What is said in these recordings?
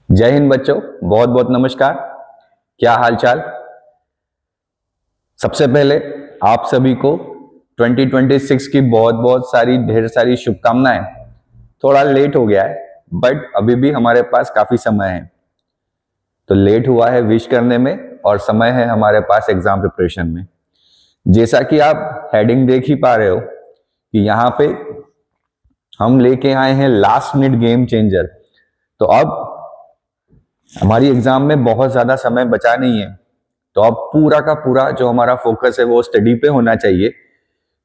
जय हिंद बच्चों, बहुत बहुत नमस्कार। क्या हालचाल। सबसे पहले आप सभी को 2026 की बहुत बहुत सारी ढेर सारी शुभकामनाएं। थोड़ा लेट हो गया है बट अभी भी हमारे पास काफी समय है, तो लेट हुआ है विश करने में और समय है हमारे पास एग्जाम प्रिपरेशन में। जैसा कि आप हेडिंग देख ही पा रहे हो कि यहाँ पे हम लेके आए हैं लास्ट मिनट गेम चेंजर। तो अब हमारी एग्जाम में बहुत ज्यादा समय बचा नहीं है, तो अब पूरा का पूरा जो हमारा फोकस है वो स्टडी पे होना चाहिए।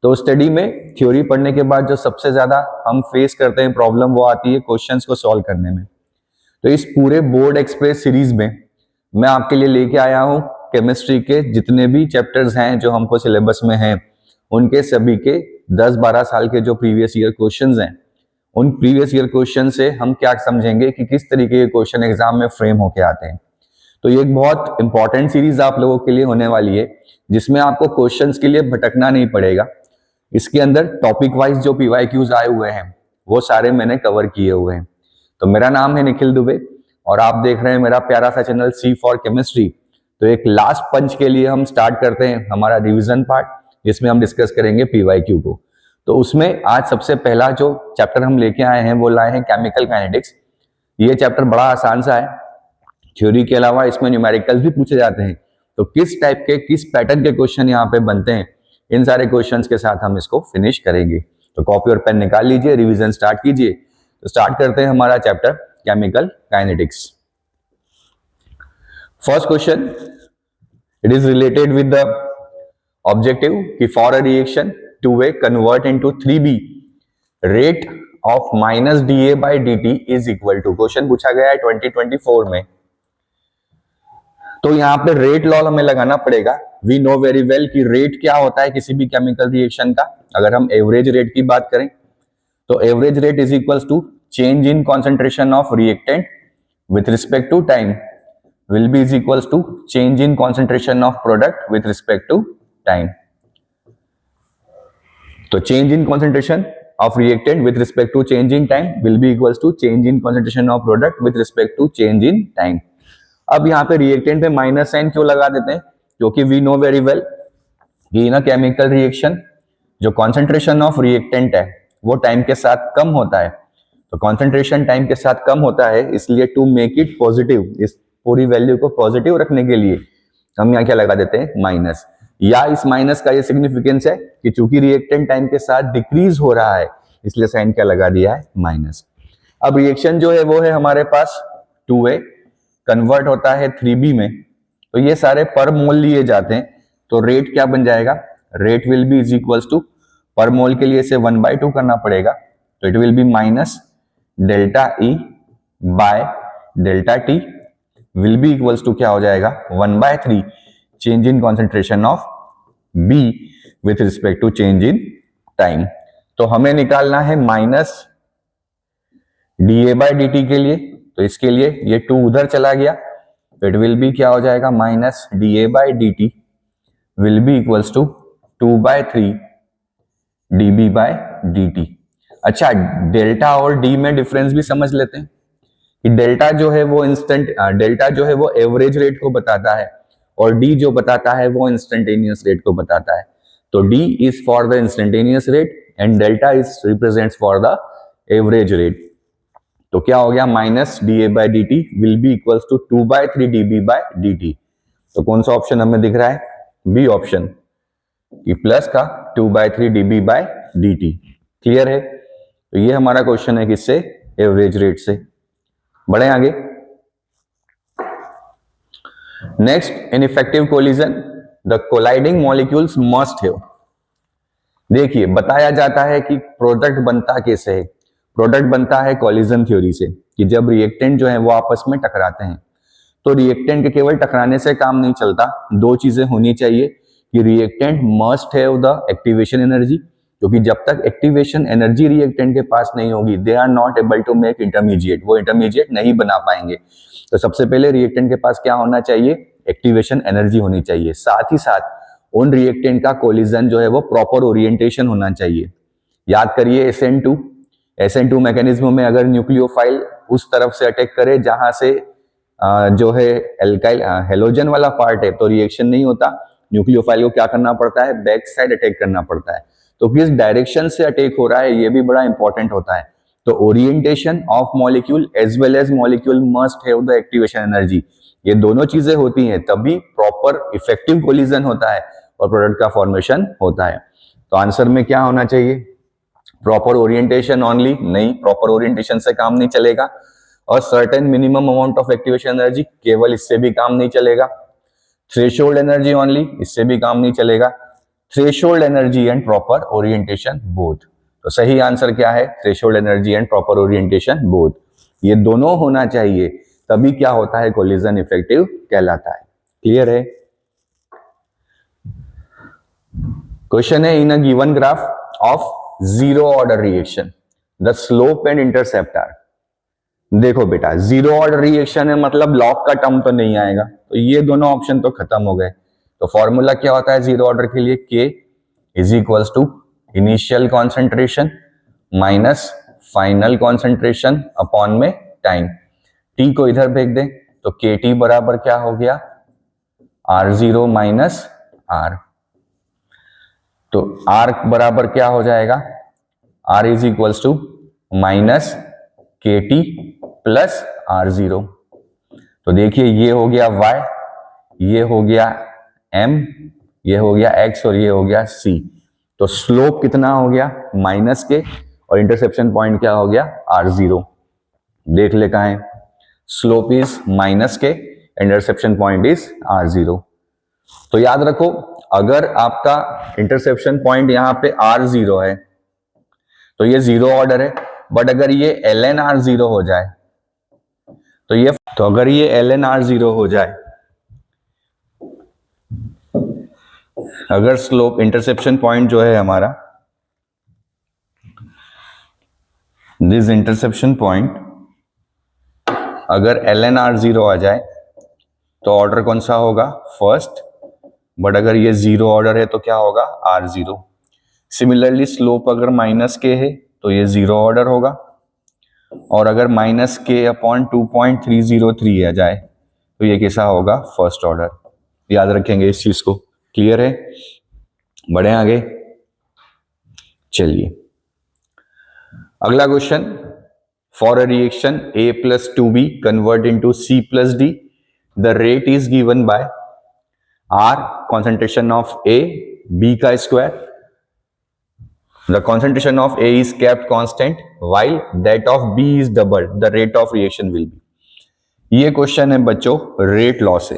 तो स्टडी में थ्योरी पढ़ने के बाद जो सबसे ज्यादा हम फेस करते हैं प्रॉब्लम, वो आती है क्वेश्चंस को सॉल्व करने में। तो इस पूरे बोर्ड एक्सप्रेस सीरीज में मैं आपके लिए लेके आया हूं केमिस्ट्री के जितने भी चैप्टर्स हैं जो हमको सिलेबस में हैं, उनके सभी के 10-12 साल के जो प्रीवियस ईयर क्वेश्चंस हैं, उन प्रीवियस ईयर क्वेश्चन से हम क्या समझेंगे कि किस तरीके के क्वेश्चन एग्जाम में फ्रेम होके आते हैं। तो ये एक बहुत इंपॉर्टेंट सीरीज आप लोगों के लिए होने वाली है, जिसमें आपको क्वेश्चंस के लिए भटकना नहीं पड़ेगा। इसके अंदर टॉपिक वाइज जो पीवाईक्यूज आए हुए हैं वो सारे मैंने कवर किए हुए हैं। तो मेरा नाम है निखिल दुबे और आप देख रहे हैं मेरा प्यारा सा चैनल सी फॉर केमिस्ट्री। तो एक लास्ट पंच के लिए हम स्टार्ट करते हैं हमारा रिविजन पार्ट, जिसमें हम डिस्कस करेंगे पीवाईक्यू को। तो उसमें आज सबसे पहला जो चैप्टर हम लेके आए हैं वो लाए हैं केमिकल काइनेटिक्स। ये चैप्टर बड़ा आसान सा है, थ्योरी के अलावा इसमें न्यूमेरिकल्स भी पूछे जाते हैं। तो किस टाइप के किस पैटर्न के क्वेश्चन यहाँ पे बनते हैं, इन सारे क्वेश्चंस के साथ हम इसको फिनिश करेंगे। तो कॉपी और पेन निकाल लीजिए, रिवीजन स्टार्ट कीजिए। तो स्टार्ट करते हैं हमारा chapter chemical kinetics. First question, it is related with the objective कि for a reaction 2A convert into 3B rate of minus dA by dt is equal to। Question पूछा गया है 2024 में। तो यहाँ पे रेट लॉ हमें लगाना पड़ेगा। वी नो वेरी वेल कि रेट क्या होता है किसी भी केमिकल रिएक्शन का। अगर हम एवरेज रेट की बात करें तो average rate is equals to change in concentration of reactant with respect to time will be is equals to change in concentration of product with respect to time. तो change in concentration of reactant with respect to change in time will be equals to change in concentration of product with respect to change in time. अब यहाँ पे reactant पे minus sign क्यों लगा देते हैं, क्योंकि वी नो वेरी वेल कि इन अ केमिकल रिएक्शन जो कॉन्सेंट्रेशन ऑफ रिएक्टेंट है वो टाइम के साथ कम होता है। तो कॉन्सेंट्रेशन टाइम के साथ कम होता है, इसलिए टू मेक इट पॉजिटिव, इस पूरी वैल्यू को पॉजिटिव रखने के लिए हम यहाँ क्या लगा देते हैं, माइनस। या इस माइनस का ये सिग्निफिकेंस है कि चूंकि रिएक्टेंट टाइम के साथ डिक्रीज हो रहा है, इसलिए साइन क्या लगा दिया है, माइनस। अब रिएक्शन जो है वो है हमारे पास 2A कन्वर्ट होता है 3B में। तो ये सारे पर मोल लिए जाते हैं, तो रेट क्या बन जाएगा, rate will be is equals to, पर मोल के लिए इसे 1/2 करना पड़ेगा, तो it will be minus delta E by delta T will be equals to क्या हो जाएगा, 1/3 change in concentration of B with respect to change in time. तो हमें निकालना है माइनस dA बाय dt के लिए, तो इसके लिए ये 2 उधर चला गया, तो इट विल बी क्या हो जाएगा, minus dA by dt will be equals to 2/3 dB bye dt। अच्छा, डेल्टा और d में डिफरेंस भी समझ लेते हैं कि डेल्टा जो है वो डेल्टा जो है वो एवरेज रेट को बताता है और d जो बताता है वो इंस्टेंटेनियस रेट को बताता है। तो d is for the instantaneous rate and delta is represents for the average rate. तो क्या हो गया, minus dA by dt will be equals to 2/3 dB bye dt। तो कौन सा ऑप्शन हमें दिख रहा है, बी ऑप्शन, कि प्लस का 2/3 dB बाय dt। क्लियर है। तो ये हमारा क्वेश्चन है किससे, एवरेज रेट से। बढ़े आगे। Next, in effective collision the colliding molecules must have. देखिए, बताया जाता है कि प्रोडक्ट बनता कैसे है, प्रोडक्ट बनता है कोलिजन थ्योरी से, कि जब रिएक्टेंट जो है वो आपस में टकराते हैं। तो रिएक्टेंट के केवल टकराने से काम नहीं चलता, 2 चीजें होनी चाहिए कि reactant must have the activation energy, क्योंकि जब तक एक्टिवेशन एनर्जी रिएक्टेंट के पास नहीं होगी they are not able to make intermediate, वो इंटरमीडिएट नहीं बना पाएंगे। तो सबसे पहले रिएक्टेंट के पास क्या होना चाहिए, एक्टिवेशन एनर्जी होनी चाहिए। साथ ही साथ उन रिएक्टेंट का कोलिजन जो है वो प्रॉपर ओरिएंटेशन होना चाहिए। याद करिए SN2, SN2 मैकेनिज्म में अगर न्यूक्लियोफाइल उस तरफ से अटैक करे जहां से जो है एल्काइल हेलोजन वाला पार्ट है, तो रिएक्शन नहीं होता। न्यूक्लियोफाइल को क्या करना पड़ता है, बैक साइड अटैक करना पड़ता है। तो किस डायरेक्शन से अटैक हो रहा है ये भी बड़ा इंपॉर्टेंट होता है। तो orientation of molecule as well as molecule must have the activation energy, ये दोनों चीजें होती हैं तभी प्रॉपर इफेक्टिव कोलिजन होता है और प्रोडक्ट का फॉर्मेशन होता है। तो आंसर में क्या होना चाहिए, प्रॉपर ओरिएंटेशन ओनली, नहीं, प्रॉपर ओरिएंटेशन से काम नहीं चलेगा। और certain minimum amount of activation energy, केवल इससे भी काम नहीं चलेगा। थ्रेशोल्ड एनर्जी ओनली, इससे भी काम नहीं चलेगा। Threshold energy and proper orientation both. तो सही आंसर क्या है, threshold energy and proper orientation both, ये दोनों होना चाहिए तभी क्या होता है, कोलिजन इफेक्टिव कहलाता है। क्लियर है। क्वेश्चन है, in a given graph of zero order reaction the slope and intercept are. देखो बेटा, जीरो ऑर्डर रिएक्शन है मतलब लॉग का टर्म तो नहीं आएगा, तो ये दोनों ऑप्शन तो खत्म हो गए। तो फॉर्मूला क्या होता है जीरो ऑर्डर के लिए, K is equals to initial concentration minus final concentration upon में टाइम। T को इधर फेंक दें तो KT बराबर क्या हो गया, R0 माइनस R। तो R बराबर क्या हो जाएगा, R is equals to minus KT plus R0। तो देखिए ये हो गया Y, ये हो गया M, ये हो गया X और ये हो गया C। तो स्लोप कितना हो गया, माइनस के, और इंटरसेप्शन पॉइंट क्या हो गया, R0। देख ले कहां है, स्लोप इज माइनस के, इंटरसेप्शन पॉइंट इज R0। तो याद रखो, अगर आपका इंटरसेप्शन पॉइंट यहां पे R0 है तो ये जीरो ऑर्डर है, बट अगर ये ln R0 हो जाए तो अगर ये ln R0 हो जाए, अगर स्लोप इंटरसेप्शन पॉइंट जो है हमारा, दिस इंटरसेप्शन पॉइंट अगर ln R0 आ जाए तो ऑर्डर कौन सा होगा, फर्स्ट। बट अगर ये जीरो ऑर्डर है तो क्या होगा, R0। सिमिलरली स्लोप अगर माइनस के है तो ये जीरो ऑर्डर होगा, और अगर माइनस के अपॉन 2.303 आ जाए तो ये कैसा होगा, फर्स्ट ऑर्डर। याद रखेंगे इस चीज को। क्लियर है, बढ़े आगे। चलिए अगला question, for a reaction A plus 2B convert into C plus D, the rate is given by R concentration of A, B का square, the concentration of A is kept constant while that of B is doubled, the rate of reaction will be। ये question है बच्चों rate law से।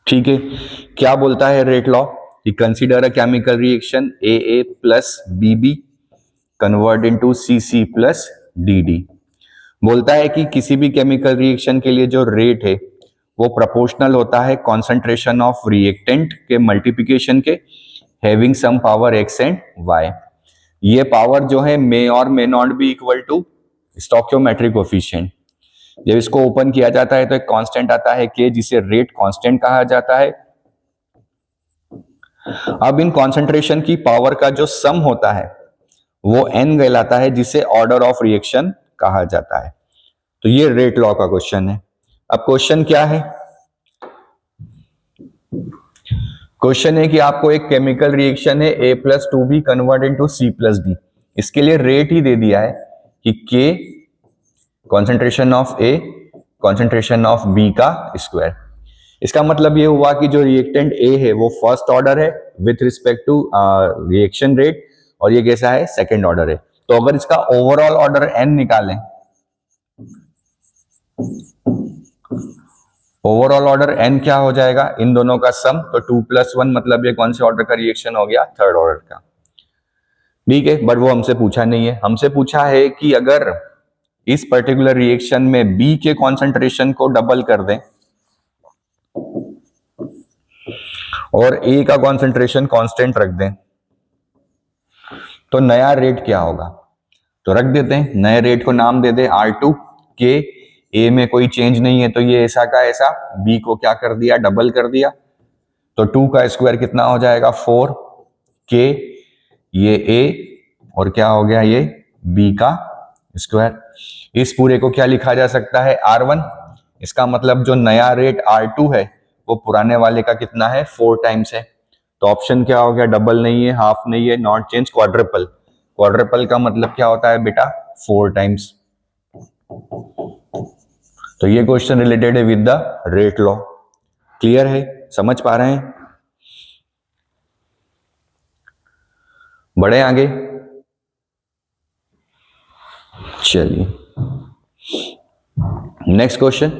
ठीक है, क्या बोलता है rate law, consider a chemical reaction AA plus BB convert into CC plus DD। बोलता है कि किसी भी केमिकल रिएक्शन के लिए जो रेट है वो प्रोपोर्शनल होता है कॉन्सेंट्रेशन ऑफ रिएक्टेंट के मल्टीप्लिकेशन के, having some power x and y। ये पावर जो है मे और may not be equal to stoichiometric coefficient. जब इसको ओपन किया जाता है तो एक कांस्टेंट आता है K, जिसे रेट कांस्टेंट कहा जाता है। अब इन कॉन्सेंट्रेशन की पावर का जो सम होता है वो n कहलाता है, जिसे ऑर्डर ऑफ रिएक्शन कहा जाता है। तो ये रेट लॉ का क्वेश्चन है। अब क्वेश्चन क्या है, क्वेश्चन है कि आपको एक केमिकल रिएक्शन है A plus 2B convert into C plus D, इसके लिए रेट ही दे दिया है कि K concentration of A concentration of B का स्क्वायर। इसका मतलब ये हुआ कि जो रिएक्टेंट A है वो फर्स्ट ऑर्डर है with respect to reaction rate, और ये कैसा है, सेकेंड ऑर्डर है। तो अगर इसका ओवरऑल ऑर्डर n निकालें, ओवरऑल ऑर्डर n क्या हो जाएगा, इन दोनों का सम, तो 2 plus 1 मतलब ये कौन से ऑर्डर का रिएक्शन हो गया, थर्ड ऑर्डर का। ठीक है, बट वो हमसे पूछा नहीं है। हमसे पूछा है कि अगर इस पर्टिकुलर रिएक्शन में B के कॉन्सेंट्रेशन को डबल कर दें और A का कॉन्सेंट्रेशन कांस्टेंट रख दें तो नया रेट क्या होगा। तो रख देते हैं, नए रेट को नाम दे दे R2। K, A में कोई चेंज नहीं है तो ये ऐसा का ऐसा, B को क्या कर दिया, डबल कर दिया। तो 2 का स्क्वायर कितना हो जाएगा, 4, K ये a और क्या हो गया ये b का स्क्वायर। इस पूरे को क्या लिखा जा सकता है R1। इसका मतलब जो नया रेट R2 है वो पुराने वाले का कितना है 4 टाइम्स है। तो ऑप्शन क्या हो गया, डबल नहीं है, हाफ नहीं है, नॉट चेंज, क्वाड्रपल। क्वाड्रपल का मतलब क्या होता है बेटा 4 टाइम्स। तो ये क्वेश्चन रिलेटेड है with the rate law. Clear है, समझ पा रहे हैं? बढ़े आगे, चलिए next question.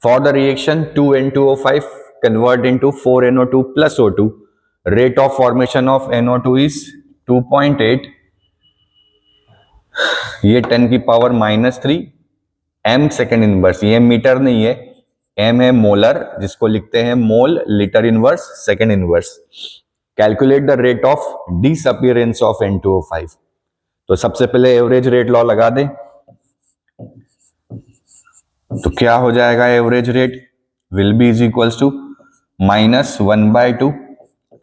For the reaction 2N2O5 convert into 4NO2 plus O2, rate of formation of NO2 is 2.8, ये 10 की पावर -3 m सेकेंड इनवर्स। ये मीटर नहीं है, m है मोलर, जिसको लिखते हैं मोल litre inverse second inverse. Calculate the rate of disappearance of N2O5। तो सबसे पहले एवरेज रेट लॉ लगा दें। तो क्या हो जाएगा, average rate will be is equals to -1/2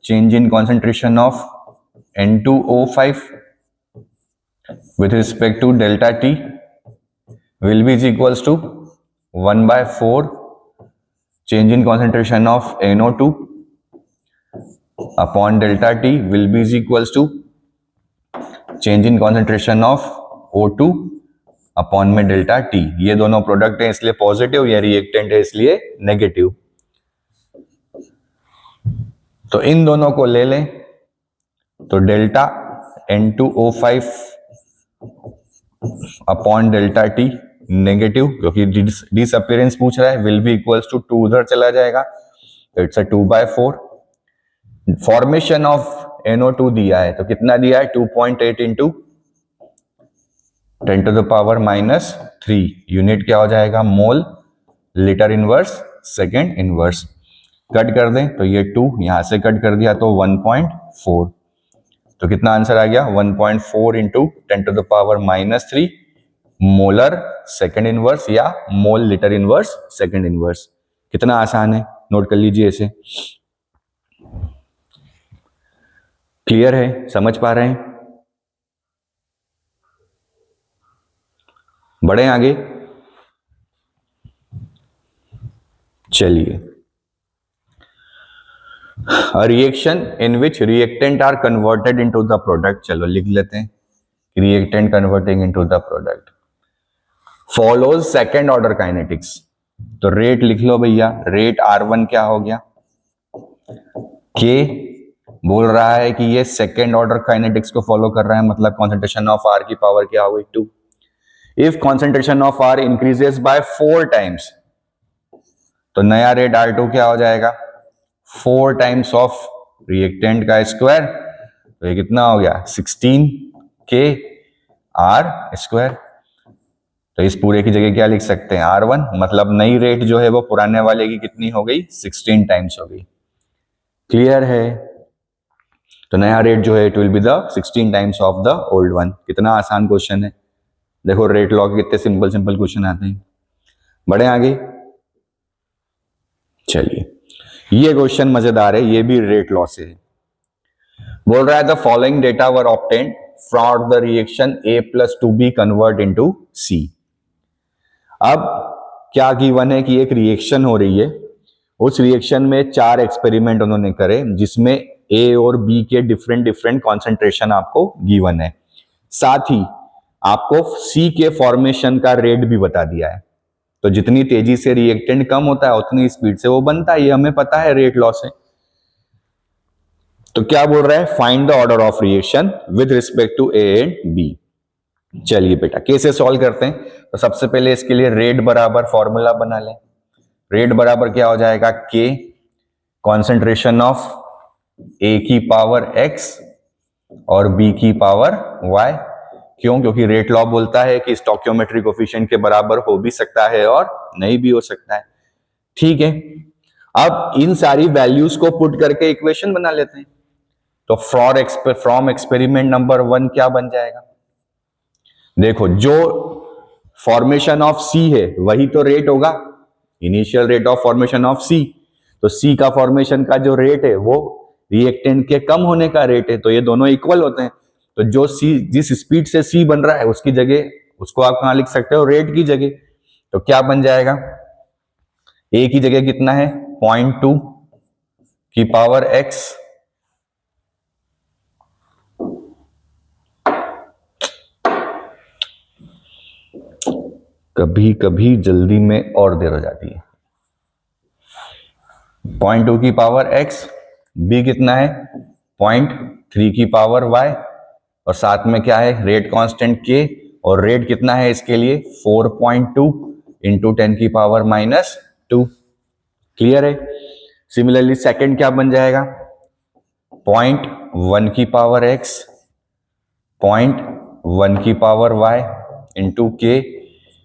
change in concentration of N2O5 with respect to delta T will be is equals to 1/4 change in concentration of NO2 upon delta T will be is equals to change in concentration of O2 upon में delta T। ये दोनों product है इसलिए positive, ये reactant है इसलिए negative. तो इन दोनों को ले लें तो delta N2O5 upon delta T negative, क्योंकि डिसअपीयरेंस पूछ रहा है, विल बी इक्वल्स टू 2 उधर चला जाएगा, तो इट्स 2/4। फॉर्मेशन ऑफ NO2 दिया है, तो कितना दिया है 2.8 into 10 to the power -3 unit क्या हो जाएगा, मोल litre inverse second inverse. Cut कर दें तो ये 2 यहां से कट कर दिया तो 1.4। तो कितना आंसर आ गया 1.4 into 10 to the power -3 molar second inverse या mole litre inverse second inverse. कितना आसान है, नोट कर लीजिए इसे। क्लियर है, समझ पा रहे हैं? बढ़े आगे, चलिए। A reaction in which reactant are converted into the product, चलो लिख लेते हैं, reactant converting into the product follows second order kinetics। तो रेट लिख लो भैया, रेट R1 क्या हो गया, K बोल रहा है कि ये सेकेंड ऑर्डर काइनेटिक्स को फॉलो कर रहा है, मतलब कॉन्सेंट्रेशन ऑफ R की पावर क्या हुई 2। If concentration of R increases by 4 times, तो नया रेट R2 क्या हो जाएगा 4 टाइम्स ऑफ रिएक्टेंट का स्क्वायर। तो ये कितना हो गया 16K R स्क्वायर। तो इस पूरे की जगह क्या लिख सकते हैं R1, मतलब नई रेट जो है वो पुराने वाले की कितनी हो गई 16 टाइम्स हो गई। क्लियर है? तो नया रेट जो है it will be the 16 times of the old one. कितना आसान क्वेश्चन है, देखो रेट लॉ के कितने सिंपल सिंपल क्वेश्चन आते हैं। बढ़े आगे, चलिए ये क्वेश्चन मजेदार है, ये भी रेट लॉ से है। बोल रहा है the following data were obtained from the reaction A + 2B convert into C। अब क्या गिवन है कि एक रिएक्शन हो रही है, उस रिएक्शन में 4 एक्सपेरिमेंट उन्होंने करे, जिसमें A और B के डिफरेंट कॉन्सेंट्रेशन आपको गिवन है, साथ ही आपको C के फॉर्मेशन का रेट भी बता दिया है। तो जितनी तेजी से रिएक्टेंट कम होता है उतनी स्पीड से वो बनता है, ये हमें पता है रेट लॉ से। तो क्या बोल रहा है, find the order of reaction with respect to A and B। चलिए बेटा कैसे सॉल्व करते हैं। तो सबसे पहले इसके लिए रेट बराबर फॉर्मूला बना लें। रेट बराबर क्या हो जाएगा K कॉन्सेंट्रेशन ऑफ A की पावर X और B की पावर Y। क्यों? क्योंकि रेट लॉ बोलता है कि स्टोइकियोमेट्रिक कोएफिशिएंट के बराबर हो भी सकता है और नहीं भी हो सकता है। ठीक है, अब इन सारी वैल्यूज को पुट करके इक्वेशन बना लेते हैं। तो फ्रॉम एक्सपेरिमेंट नंबर 1 क्या बन जाएगा, देखो जो फॉर्मेशन ऑफ C है वही तो रेट होगा, initial rate of formation of C। तो C का फॉर्मेशन का जो रेट है वो रिएक्टेंट के कम होने का रेट है, तो ये दोनों इक्वल होते हैं। तो जो सी, जिस स्पीड से सी बन रहा है उसकी जगह उसको आप कहां लिख सकते हो, रेट की जगह। तो क्या बन जाएगा, ए की जगह कितना है 0.2 की पावर एक्स कभी कभी जल्दी में और देर हो जाती है। 0.2 की पावर एक्स, बी कितना है 0.3 की पावर वाई, और साथ में क्या है रेट कांस्टेंट के, और रेट कितना है इसके लिए 4.2 इंटू 10 की पावर -2। क्लियर है। सिमिलरली सेकंड क्या बन जाएगा 0.1 की पावर एक्स, 0.1 की पावर वाई इंटू के,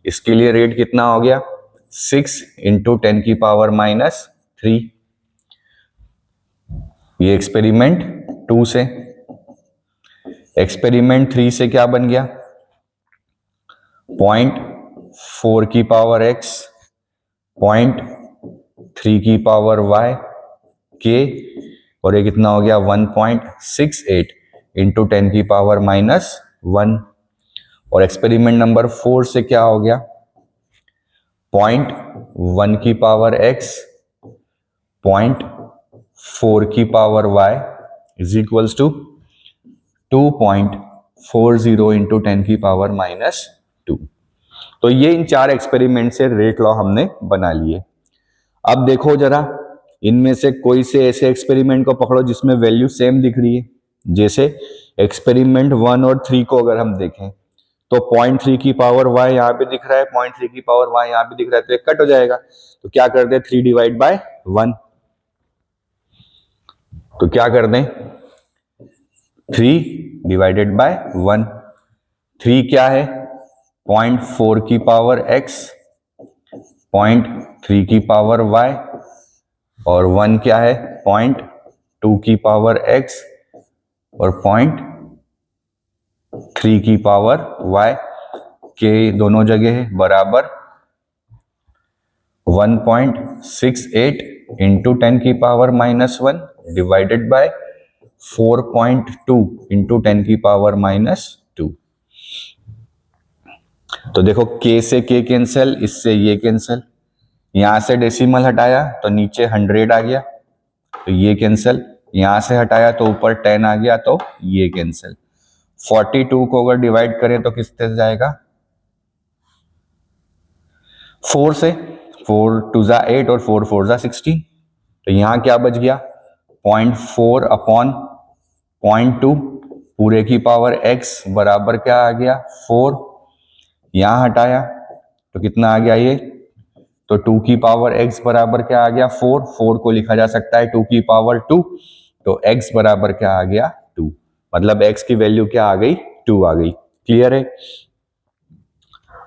इसके लिए रेट कितना हो गया 6 इंटू 10 की पावर -3। ये एक्सपेरिमेंट 2 से। एक्सपेरिमेंट 3 से क्या बन गया 0.4 की पावर एक्स, 0.3 की पावर वाई के, और ये कितना हो गया 1.68 इंटू 10 की पावर -1। और एक्सपेरिमेंट नंबर 4 से क्या हो गया 0.1 की पावर एक्स, 0.4 की power y is equals to 2.40 into 10 की पावर -2। तो ये इन 4 एक्सपेरिमेंट से रेट लॉ हमने बना लिए। अब देखो जरा, इनमें से कोई से ऐसे एक्सपेरिमेंट को पकड़ो जिसमें वैल्यू सेम दिख रही है। जैसे एक्सपेरिमेंट 1 और 3 को अगर हम देखें तो 0.3 की पावर y यहाँ पे दिख रहा है, 0.3 की पावर y यहाँ पे दिख रहा है, तो ये कट हो जाएगा। तो क्या कर दे 3 डिवाइड बाय 1। तो क्या कर दें 3 डिवाइडेड बाय 1। 3 क्या है 0.4 की पावर x, 0.3 की पावर y, और 1 क्या है 0.2 की पावर x और 0.3 की पावर y के दोनों जगह है बराबर 1.68 इंटू 10 की पावर -1 डिवाइडेड बाय 4.2 इंटू 10 की पावर -2। तो देखो k से k कैंसिल, इससे ये कैंसिल, यहां से डेसिमल हटाया तो नीचे 100 आ गया, तो ये कैंसिल, यहां से हटाया तो ऊपर 10 आ गया, तो ये कैंसिल। 42 को अगर डिवाइड करें तो किससे जाएगा 4 से, 4 2 जा 8 और 4 4 जा 16। तो यहां क्या बच गया 0.4 अपॉन 0.2 पूरे की पावर x बराबर क्या आ गया 4। यहां हटाया तो कितना आ गया ये, तो 2 की पावर x बराबर क्या आ गया 4। 4 को लिखा जा सकता है 2 की पावर 2, तो x बराबर क्या आ गया 2, मतलब x की वैल्यू क्या आ गई 2 आ गई। क्लियर है।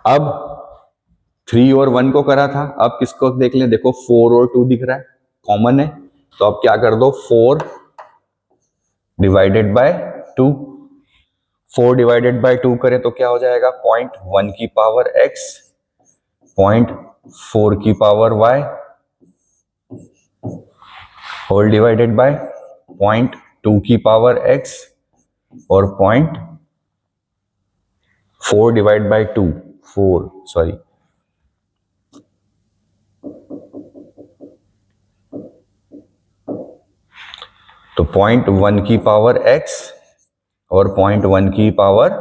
अब 3 और 1 को करा था, अब किसको देख लें, देखो 4 और 2 दिख रहा है, कॉमन है, तो अब क्या कर दो 4 डिवाइडेड बाय 2। 4 डिवाइडेड बाय 2 करें तो क्या हो जाएगा 0.1 की पावर x, 0.4 की पावर y होल डिवाइडेड बाय 0.2 की पावर x और 0.4 डिवाइड बाय 2 4 सॉरी, तो 0.1 की पावर x और 0.1 की पावर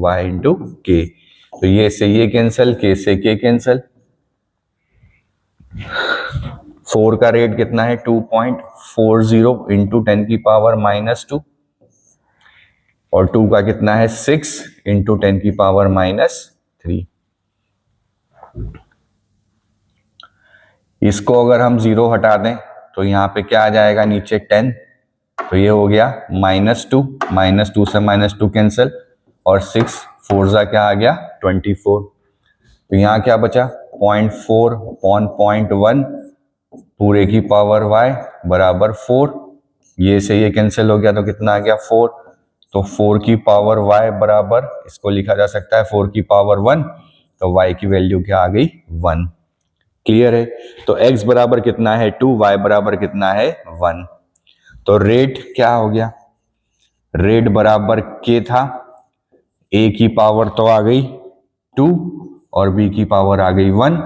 y इंटू के। तो ये से ये कैंसिल, के से के कैंसिल। 4 का रेट कितना है 2.40 इंटू 10 की पावर -2, और 2 का कितना है 6 इंटू 10 की पावर -3। इसको अगर हम 0 हटा दें तो यहाँ पे क्या आ जाएगा नीचे 10, तो ये हो गया -2, -2 से -2 कैंसिल, और 6 4 जा क्या आ गया 24। तो यहाँ क्या बचा 0.4 अपॉन 0.1 पूरे की पावर y बराबर 4। ये से ये कैंसिल हो गया तो कितना आ गया 4, तो 4 की पावर y बराबर, इसको लिखा जा सकता है 4 की पावर 1, तो y की वैल्यू क्या आ गई 1। क्लियर है। तो x बराबर कितना है 2, y बराबर कितना है 1। तो रेट क्या हो गया, रेट बराबर के था, ए की पावर तो आ गई 2 और बी की पावर आ गई 1,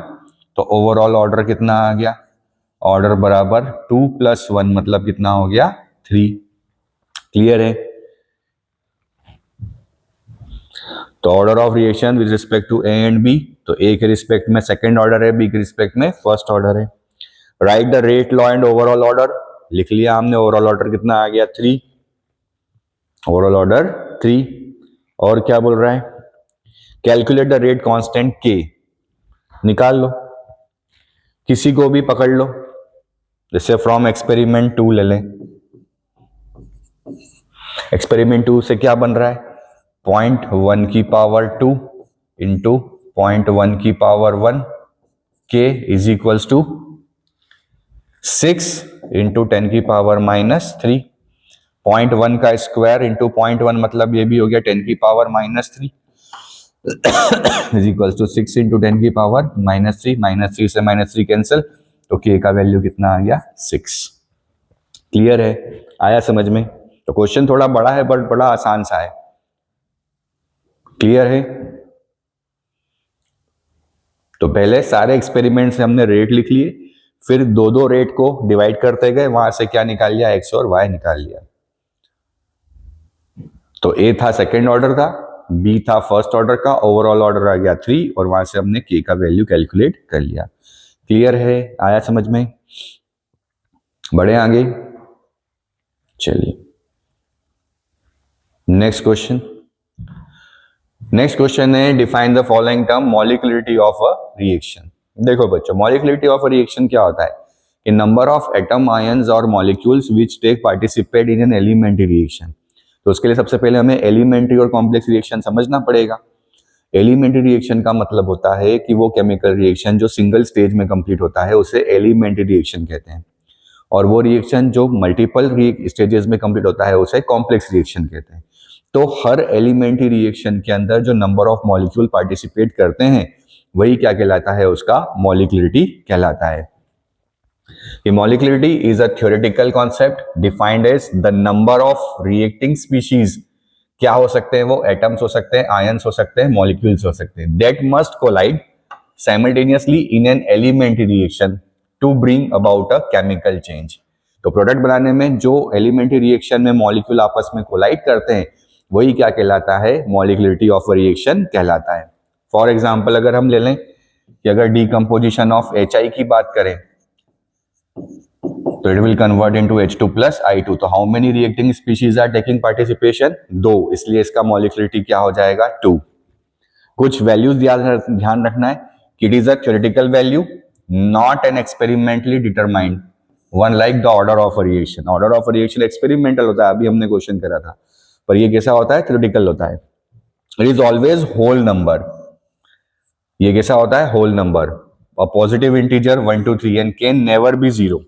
तो ओवरऑल ऑर्डर कितना आ गया, ऑर्डर बराबर 2 + 1 मतलब कितना हो गया 3। क्लियर है। तो order of reaction with respect to A and B, तो ए के रिस्पेक्ट में सेकंड ऑर्डर है, बी के रिस्पेक्ट में फर्स्ट ऑर्डर है। Right the rate law and overall order, लिख लिया हमने, ओवरऑल ऑर्डर कितना आ गया 3, ओवरऑल ऑर्डर 3। और क्या बोल रहा है, कैलकुलेट द रेट कांस्टेंट के, निकाल लो, किसी को भी पकड़ लो, जैसे फ्रॉम एक्सपेरिमेंट 2 ले लें। एक्सपेरिमेंट 2 से क्या बन रहा है, 0.1 की पावर 2 इंटू 0.1 की पावर 1 के इज इक्वल्स टू 6 इंटू 10 की पावर -3। 0.1 का स्क्वायर इंटू 0.1 मतलब ये भी हो गया 10 की power -3 is equals to 6 into 10 की पावर -3, -3 से -3 कैंसिल, तो के का वैल्यू कितना आ गया 6। क्लियर है, आया समझ में। तो क्वेश्चन थोड़ा बड़ा है बट बड़ा आसान सा है। क्लियर है। तो पहले सारे एक्सपेरिमेंट से हमने रेट लिख लिए, फिर दो दो रेट को डिवाइड करते गए, वहां से क्या निकाल लिया, एक्स और वाई निकाल लिया। तो ए था सेकेंड ऑर्डर का, बी था फर्स्ट ऑर्डर का, ओवरऑल ऑर्डर आ गया 3 और वहां से हमने के का वैल्यू कैलकुलेट कर लिया। क्लियर है, आया समझ में। बढ़े आगे, चलिए नेक्स्ट क्वेश्चन। नेक्स्ट क्वेश्चन है define the following term molecularity of a reaction. देखो बच्चों, मॉलिक्युलरिटी ऑफ अ रिएक्शन क्या होता है कि नंबर ऑफ एटम आयंस और molecules which take participate in an elementary reaction. तो उसके लिए सबसे पहले हमें एलिमेंट्री और कॉम्प्लेक्स रिएक्शन समझना पड़ेगा। एलिमेंट्री रिएक्शन का मतलब होता है कि वो केमिकल रिएक्शन जो सिंगल स्टेज में कंप्लीट होता है उसे एलिमेंट्री रिएक्शन कहते हैं, और वो रिएक्शन जो मल्टीपल स्टेजेस में कंप्लीट होता है उसे कॉम्प्लेक्स रिएक्शन कहते हैं। तो हर एलिमेंट्री रिएक्शन के अंदर जो नंबर ऑफ मॉलिक्यूल पार्टिसिपेट करते हैं वही क्या कहलाता है, उसका मॉलिक्युलरिटी कहलाता है। Molecularity is a theoretical concept defined as the number of reacting species. क्या हो सकते हैं वो, एटम्स हो सकते हैं, आयंस हो सकते हैं, मॉलिक्यूल्स हो सकते हैं, that must collide simultaneously in an elementary reaction to bring about a chemical change. तो प्रोडक्ट बनाने में जो एलिमेंट्री रिएक्शन में मॉलिक्यूल आपस में कोलाइड करते हैं वही क्या कहलाता है, मॉलिक्युलरिटी ऑफ अ रिएक्शन कहलाता है। फॉर एग्जांपल अगर हम ले लें कि अगर डीकंपोजिशन ऑफ HI की बात करें तो it will convert into H2 + I2। तो how many reacting species are taking participation, 2, इसलिए इसका मॉलिक्युलरिटी क्या हो जाएगा 2। कुछ वैल्यूज ध्यान रखना है कि it is a theoretical value not an experimentally determined one like the order of a reaction. Order of a reaction experimental होता है, अभी हमने क्वेश्चन करा था, पर ये कैसा होता है, थ्योरेटिकल होता है। It is always whole number, ये कैसा होता है, होल नंबर, और positive integer 1 2 3 and can never be 0।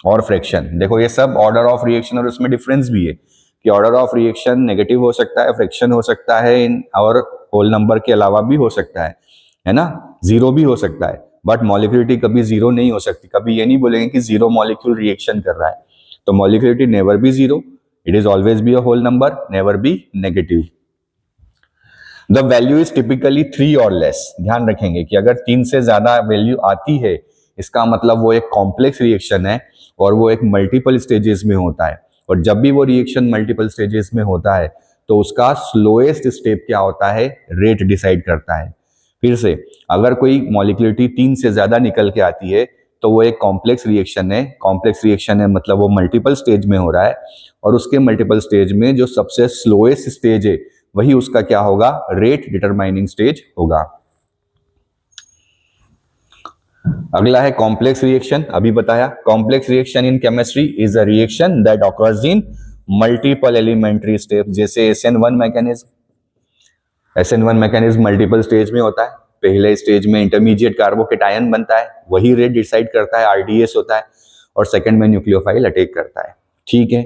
और फ्रैक्शन, देखो ये सब ऑर्डर ऑफ रिएक्शन, और उसमें डिफरेंस भी है कि ऑर्डर ऑफ रिएक्शन नेगेटिव हो सकता है, फ्रैक्शन हो सकता है, और होल नंबर के अलावा भी हो सकता है ना, 0 भी हो सकता है, बट मॉलिक्युलरिटी कभी 0 नहीं हो सकती। कभी ये नहीं बोलेंगे कि 0 मॉलिक्यूल रिएक्शन कर रहा है, तो molecularity never be 0, it is always be a whole number, never be negative. The value is typically 3 और लेस। ध्यान रखेंगे कि अगर 3 से ज्यादा वैल्यू आती है इसका मतलब वो एक कॉम्प्लेक्स रिएक्शन है और वो एक मल्टीपल स्टेजेस में होता है, और जब भी वो रिएक्शन मल्टीपल स्टेजेस में होता है तो उसका स्लोएस्ट स्टेप क्या होता है, रेट डिसाइड करता है। फिर से, अगर कोई मॉलिक्युलरिटी 3 से ज्यादा निकल के आती है तो वो एक कॉम्प्लेक्स रिएक्शन है। कॉम्प्लेक्स रिएक्शन है मतलब वो मल्टीपल स्टेज में हो रहा है, और उसके मल्टीपल स्टेज में जो सबसे स्लोएस्ट स्टेज है वही उसका क्या होगा, रेट डिटरमाइनिंग स्टेज होगा। अगला है कॉम्प्लेक्स रिएक्शन। अभी बताया, complex reaction in chemistry is a reaction that occurs in multiple elementary step, जैसे SN1 mechanism. SN1 mechanism multiple stage में होता है। पहले स्टेज में इंटरमीडिएट कार्बोकेटायन बनता है, वही रेट डिसाइड करता है, RDS होता है, और सेकंड में न्यूक्लियोफाइल अटैक करता है। ठीक है,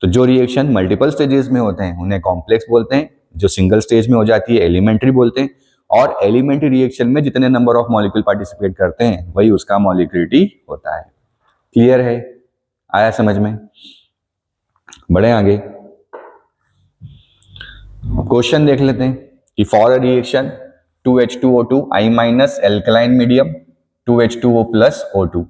तो जो रिएक्शन मल्टीपल स्टेजेस में होते हैं उन्हें कॉम्प्लेक्स बोलते हैं, जो सिंगल स्टेज में हो जाती है एलिमेंट्री बोलते हैं, और एलिमेंट्री रिएक्शन में जितने नंबर ऑफ मॉलिक्यूल पार्टिसिपेट करते हैं वही उसका मॉलिक्युलरिटी होता है। क्लियर है, आया समझ में। बढ़े आगे, क्वेश्चन देख लेते हैं कि for a reaction 2H2O2 I minus alkaline medium 2H2O plus O2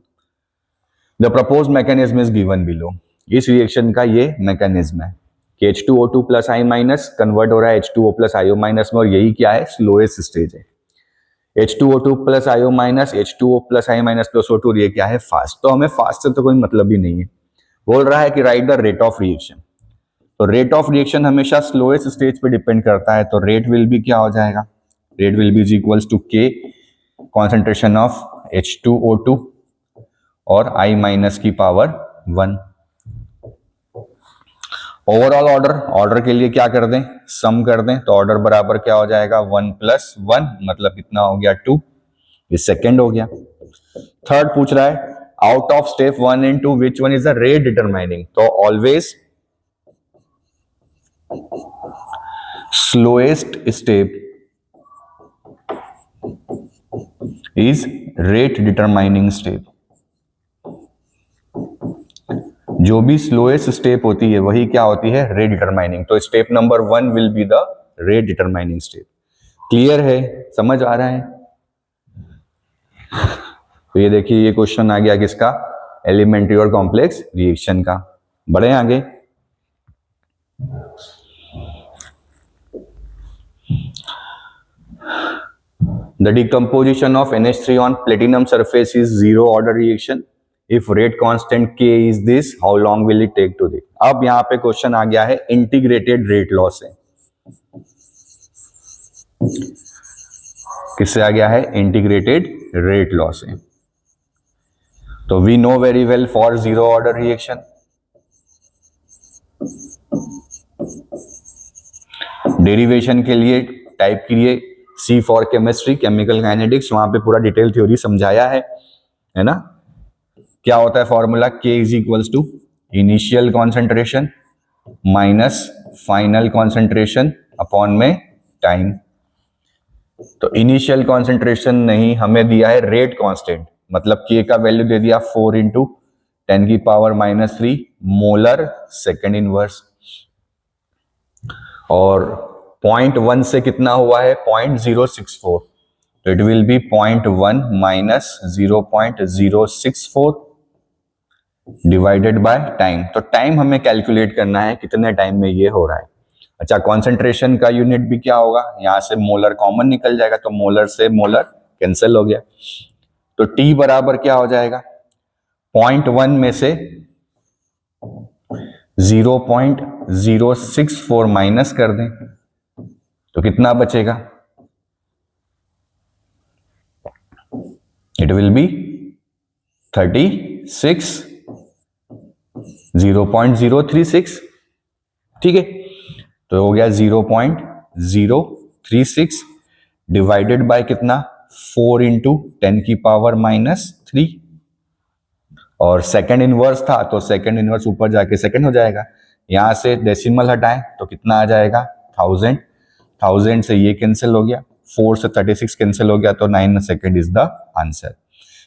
the propose mechanism is given below. इस रिएक्शन का ये मैकेनिज्म है कि H2O2 plus I minus convert हो रहा है H2O प्लस IO माइनस में, और यही क्या है, स्लोएस्ट स्टेज है। H2O2 plus IO minus H2O plus I minus plus O2, ये क्या है, फास्ट। तो हमें फास्ट से तो कोई मतलब ही नहीं है। बोल रहा है कि write the rate of reaction. तो रेट ऑफ रिएक्शन हमेशा स्लोएस्ट स्टेज पे डिपेंड करता है, तो रेट विल बी क्या हो जाएगा, rate will be is equals to K concentration of H2O2 और I माइनस की पावर 1। ओवरऑल ऑर्डर के लिए क्या कर दें, सम कर दें, तो ऑर्डर बराबर क्या हो जाएगा 1 + 1, मतलब कितना हो गया 2, ये सेकेंड हो गया। थर्ड पूछ रहा है out of step 1 and 2 which one is the rate determining. तो always slowest step is rate determining step. जो भी स्लोएस्ट स्टेप होती है वही क्या होती है, रेट डिटरमाइनिंग। तो step number 1 will be the rate determining step. Clear है, समझ आ रहा है। तो ये देखिए, ये क्वेश्चन आ गया किसका, एलिमेंट्री और कॉम्प्लेक्स रिएक्शन का। बढ़े आगे, the decomposition of NH3 on platinum surface is zero order reaction. If rate constant K is this, how long will it take to reach? अब यहां पे क्वेश्चन आ गया है इंटीग्रेटेड रेट लॉ से। किससे आ गया है, इंटीग्रेटेड रेट लॉ से। तो we know very well for zero order reaction derivation के लिए टाइप के लिए C for chemistry, chemical kinetics, वहां पे पूरा डिटेल थ्योरी समझाया है ना। क्या होता है formula, K is equals to initial concentration minus final concentration upon में टाइम। तो इनिशियल कॉन्सेंट्रेशन नहीं, हमें दिया है रेट कांस्टेंट, मतलब K का वैल्यू दे दिया 4 × 10⁻³ मोलर सेकेंड इनवर्स, और 0.1 से कितना हुआ है 0.064, तो it will B 0.1 minus 0.064 divided by time. तो टाइम हमें कैलकुलेट करना है कितने टाइम में ये हो रहा है। अच्छा, कॉन्सेंट्रेशन का यूनिट भी क्या होगा, यहां से मोलर कॉमन निकल जाएगा, तो मोलर से मोलर कैंसिल हो गया, तो T बराबर क्या हो जाएगा, 0.1 में से 0.064 माइनस कर दें तो कितना बचेगा, इट विल बी 36, 0.036, ठीक है। तो हो गया 0.036 डिवाइडेड बाय कितना, 4 × 10⁻³ और सेकंड इनवर्स था तो सेकंड इनवर्स ऊपर जाके सेकंड हो जाएगा, यहां से डेसिमल हटाएं तो कितना आ जाएगा 1000, 1000 से ये कैंसिल हो गया, 4 से 36 कैंसिल हो गया, तो 9 second is the answer.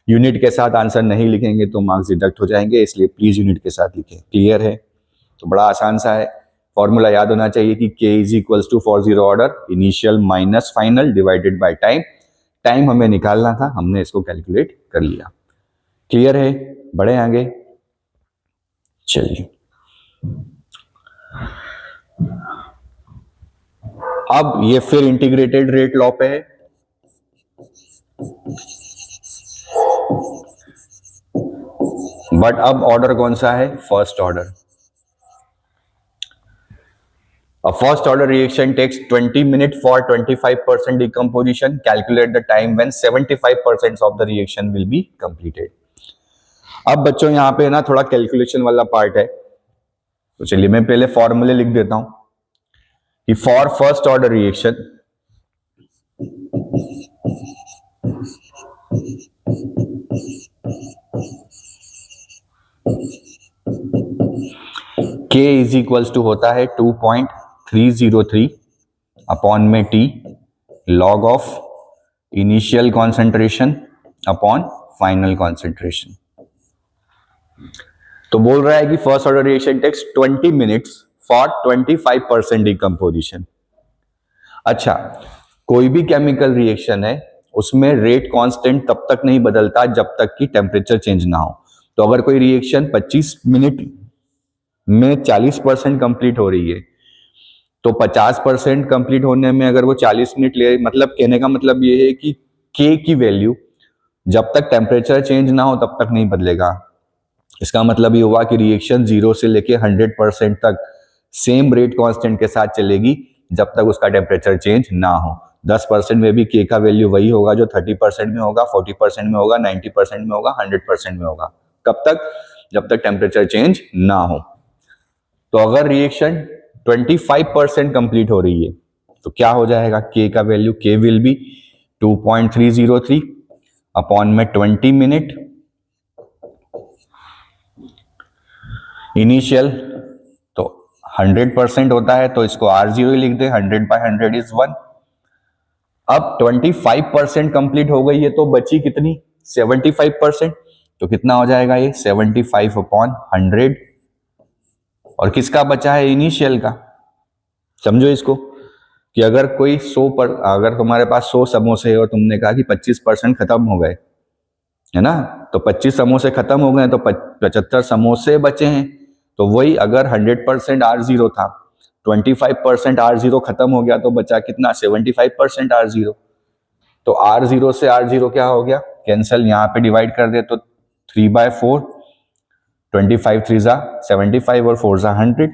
Unit के साथ आंसर नहीं लिखेंगे तो मार्क्स डिडक्ट हो जाएंगे, इसलिए प्लीज यूनिट के साथ लिखें। क्लियर है, तो बड़ा आसान सा है, फॉर्मूला याद होना चाहिए कि K is equals to for zero order initial minus final divided by time. Time हमें निकालना था, हमने इसको कैलकुलेट कर लिया। क्लियर है, बढ़े आगे, चलिए। अब ये फिर इंटीग्रेटेड रेट लॉ पे है, बट अब ऑर्डर कौन सा है, first order. A first order reaction takes 20 minutes for 25% decomposition. Calculate the time when 75% of the reaction will be completed. अब बच्चों यहाँ पे ना थोड़ा कैलकुलेशन वाला पार्ट है, तो चलिए मैं पहले फॉर्मूले लिख देता हूं कि for first order reaction K is equals to होता है 2.303 अपॉन में T log of initial concentration upon final concentration. तो बोल रहा है कि first order reaction takes 20 minutes for 25% decomposition. अच्छा, कोई भी केमिकल रिएक्शन है उसमें रेट कांस्टेंट तब तक नहीं बदलता जब तक कि टेम्परेचर चेंज ना हो। तो अगर कोई रिएक्शन 25 मिनट में 40% कंप्लीट हो रही है तो 50% कंप्लीट होने में अगर वो 40 मिनट ले, मतलब कहने का मतलब ये है कि के की वैल्यू जब तक टेम्परेचर चेंज ना हो तब तक नहीं बदलेगा। इसका मतलब ये हुआ कि रिएक्शन 0 से लेके 100% तक सेम रेट कांस्टेंट के साथ चलेगी जब तक उसका टेम्परेचर चेंज ना हो। 10% में भी के का वैल्यू वही होगा जो 30% में होगा, 40% में होगा, 90% में होगा, 100% में होगा। कब तक? जब तक टेम्परेचर चेंज ना हो। तो अगर रिएक्शन 25% कंप्लीट हो रही है तो क्या हो जाएगा? के का वैल्यू, के विल बी 2.303 अपॉन में 20 मिनट इनिशियल, तो 100% होता है तो इसको R0 ही लिख दे, 100/100 इज 1। अब 25% कंप्लीट हो गई है तो बची कितनी? 75%। तो कितना हो जाएगा ये? 75/100। और किसका बचा है? इनिशियल का। समझो इसको कि अगर कोई 100 पर, अगर तुम्हारे पास 100 समोसे है और तुमने कहा कि 25% खत्म हो गए, है ना, तो 25 समोसे खत्म हो गए तो 75 समोसे बचे हैं। तो वही अगर 100% R0 था, 25% R0 खत्म हो गया तो बचा कितना? 75% R0। तो R0 से R0 क्या हो गया? कैंसल। यहाँ पे डिवाइड कर दे तो 3/4, 25 3 जा 75 और 4 जा 100,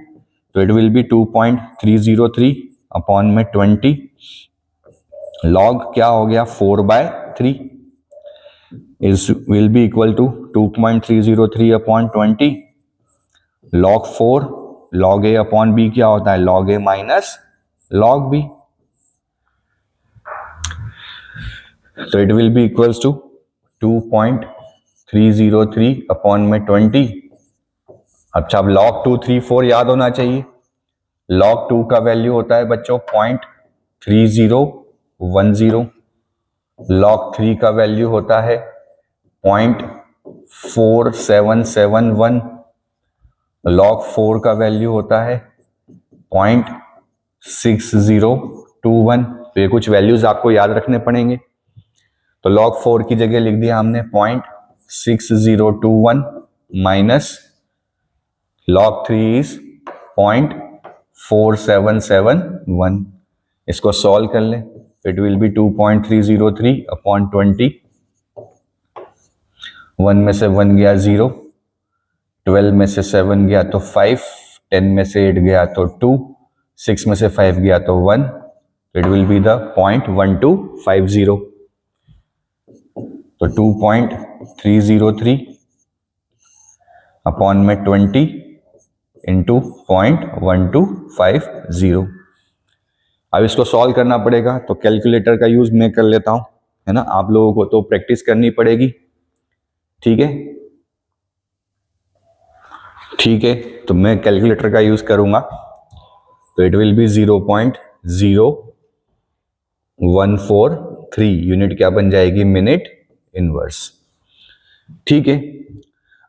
तो इट विल बी 2.303 अपॉन में 20। लॉग क्या हो गया? 4/3 is will be equal to 2.303 upon 20। log 4 log a upon b क्या होता है? log a minus log b। तो it will be equals to 2.303 upon में 20। अच्छा, अब log 2 3 4 याद होना चाहिए। log 2 का वैल्यू होता है बच्चों 0.3010। log 3 का वैल्यू होता है 0.4771। log 4 का वैल्यू होता है 0.6021। तो ये कुछ वैल्यूज आपको याद रखने पड़ेंगे। तो log 4 की जगह लिख दिया हमने 0.6021 माइनस log 3 इज 0.4771। इसको सॉल्व कर लें, इट विल बी 2.303 अपॉन 20। 1 में से 1 गया 0, 12 में से 7 गया तो 5, 10 में से 8 गया तो 2, 6 में से 5 गया तो 1। It will be the 0.1250। तो 2.303 अपॉन में 20 इंटू 0.1250। अब इसको सॉल्व करना पड़ेगा तो कैलकुलेटर का यूज मैं कर लेता हूं, है ना। आप लोगों को तो प्रैक्टिस करनी पड़ेगी, ठीक है। ठीक है, तो मैं कैलकुलेटर का यूज करूंगा। तो इट विल बी 0.0143 यूनिट क्या बन जाएगी? Minute inverse. ठीक है,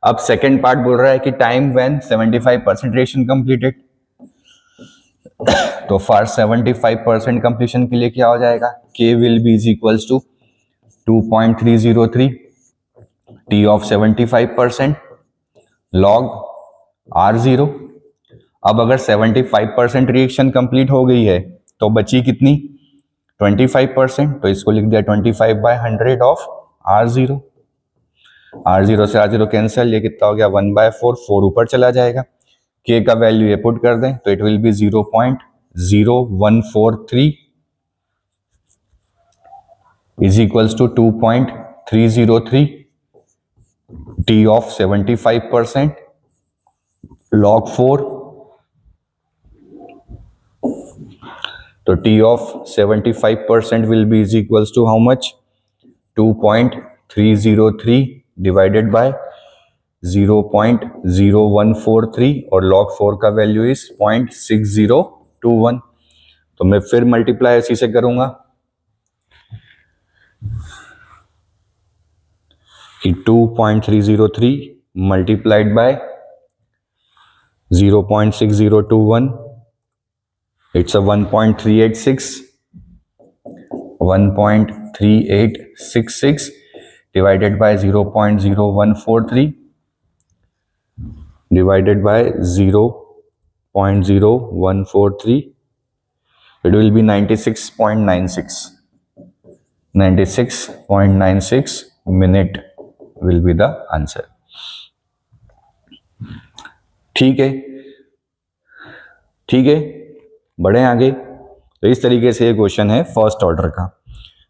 अब सेकेंड पार्ट बोल रहा है कि टाइम व्हेन 75% रिएक्शन कंप्लीटेड। तो फॉर 75% कंप्लीशन के लिए क्या हो जाएगा? K will be is equals to 2.303 T of 75% log R0। अब अगर 75% रिएक्शन कंप्लीट हो गई है तो बची कितनी? 25%। तो इसको लिख दिया 25/100 ऑफ R0। R0 से R0 कैंसिल, ये कितना हो गया? 1/4, 4 ऊपर चला जाएगा। के का वैल्यू ये पुट कर दें तो it will be 0.0143 is equals to 2.303 T of 75% log 4। तो T of 75% will be is equals to how much? 2.303 divided by 0.0143 और log 4 का वैल्यू इज 0.6021। तो मैं फिर मल्टीप्लाई इसी से करूंगा कि 2.303 multiplied by 0.6021, it's a 1.386, 1.3866 divided by 0.0143 divided by 0.0143, it will be 96.96. 96.96 minute will be the answer. ठीक है, ठीक है, बढ़े आगे। तो इस तरीके से ये क्वेश्चन है फर्स्ट ऑर्डर का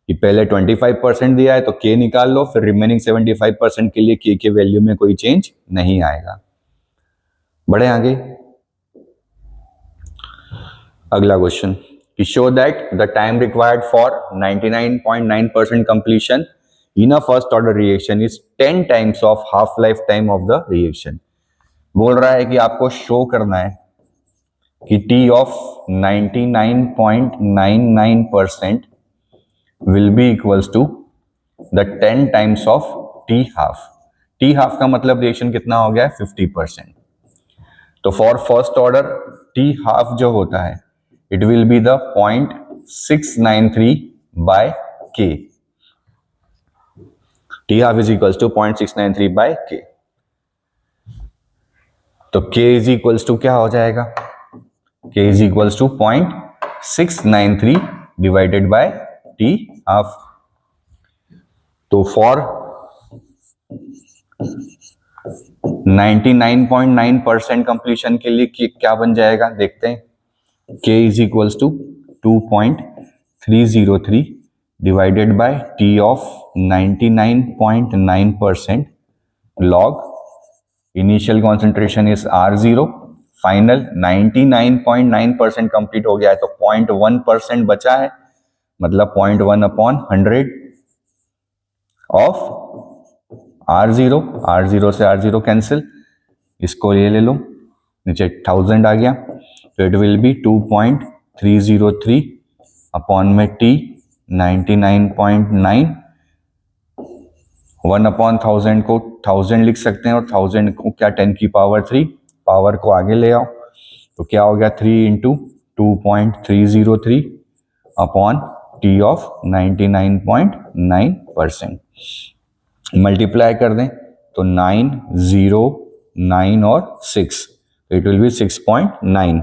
कि पहले 25% दिया है तो के निकाल लो, फिर रिमेनिंग 75% के लिए के वैल्यू में कोई चेंज नहीं आएगा। बढ़े आगे। अगला क्वेश्चन कि show that the time required for 99.9% completion in a first order reaction is 10 times of half life time of the reaction. बोल रहा है कि आपको शो करना है कि T of 99.99% will be equals to the 10 times of T half. T half का मतलब रिएक्शन कितना हो गया है 50%। तो for first order T half जो होता है it will be the 0.693 by K। T half is equals to 0.693 by K। तो K इज इक्वल्स टू क्या हो जाएगा? K is equals to 0.693 divided by T half. तो फॉर 99.9% कंप्लीशन के लिए क्या बन जाएगा देखते हैं। K is equals to 2.303 divided by T of 99.9% log initial concentration is R0, final 99.9% complete हो गया है तो 0.1% बचा है, मतलब 0.1 अपॉन 100 ऑफ R0। R0 से R0 कैंसिल, इसको ये ले लो, नीचे 1000 आ गया तो इट विल बी 2.303 अपॉन में T 99.9, 1 अपॉन 1000 को 1000 लिख सकते हैं और 1000 को क्या 10 की पावर 3, पावर को आगे ले आओ तो क्या हो गया 3 into 2.303 upon T of 99.9%। Multiply कर दें तो 9, 0, 9 और 6, इट विल बी 6.9।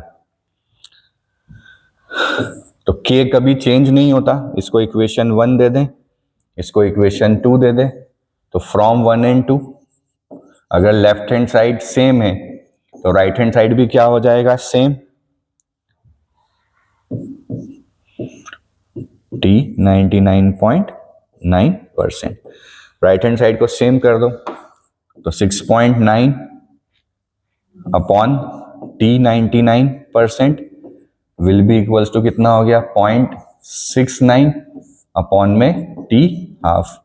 तो K कभी चेंज नहीं होता, इसको इक्वेशन 1 दे दें, इसको इक्वेशन 2 दे दें। तो फ्रॉम 1 एंड 2 अगर लेफ्ट हैंड साइड सेम है तो राइट हैंड साइड भी क्या हो जाएगा same. T 99.9%, right hand side को सेम कर दो तो 6.9 upon T 99% will be equals to कितना हो गया 0.69 अपॉन में T हाफ।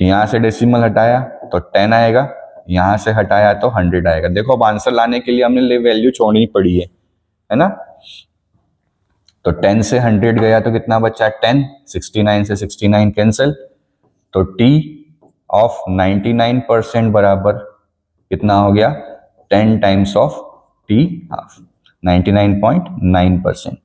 यहां से डेसिमल हटाया तो 10 आएगा, यहां से हटाया तो 100 आएगा। देखो अब आंसर लाने के लिए हमने वैल्यू छोड़नी पड़ी है ना। तो 10 से 100 गया तो कितना बचा 10, 69 से 69 कैंसिल, तो T ऑफ 99% बराबर कितना हो गया 10 टाइम्स ऑफ T हाफ, 99.9%।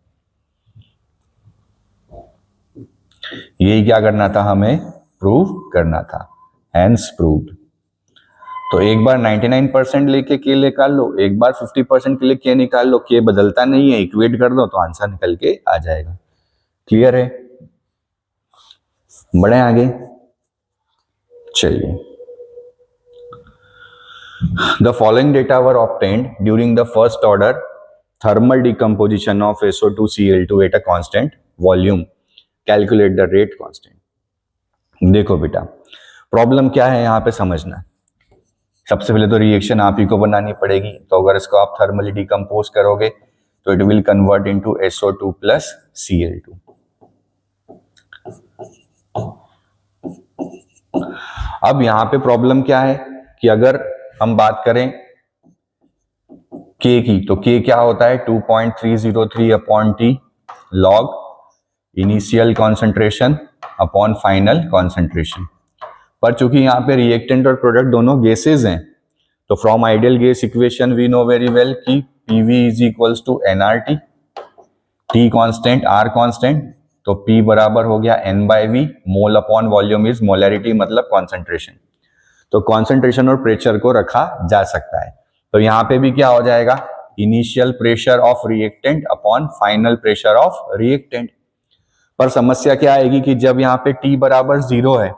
यही क्या करना था हमें प्रूव करना था, हैंस प्रूव्ड। तो एक बार 99% लेके के निकाल लो, एक बार 50% के लिए के निकाल लो, के बदलता नहीं है, इक्वेट कर दो तो आंसर निकल के आ जाएगा। क्लियर है? बढ़े आगे, चलिए। The following data were obtained during the first order thermal decomposition of SO2Cl2 at a constant volume. Calculate the rate constant. देखो बेटा प्रॉब्लम क्या है यहाँ पे समझना। सबसे पहले तो रिएक्शन आप ही को बनानी पड़ेगी, तो अगर इसको आप थर्मली डिकम्पोज करोगे तो it will convert into SO2 plus Cl2। अब यहाँ पे प्रॉब्लम क्या है कि अगर हम बात करें K की, तो K क्या होता है 2.303 upon T log initial concentration upon final concentration. पर चूंकि यहाँ पे रिएक्टेंट और प्रोडक्ट दोनों गैसेज हैं तो from ideal gas equation we know very well कि PV is equals to NRT, T constant R constant, तो P बराबर हो गया N by V, mole upon volume is molarity मतलब कॉन्सेंट्रेशन। तो कॉन्सेंट्रेशन और प्रेशर को रखा जा सकता है। तो यहाँ पे भी क्या हो जाएगा, initial pressure of reactant upon final pressure of reactant. पर समस्या क्या आएगी कि जब यहाँ पे T बराबर 0 है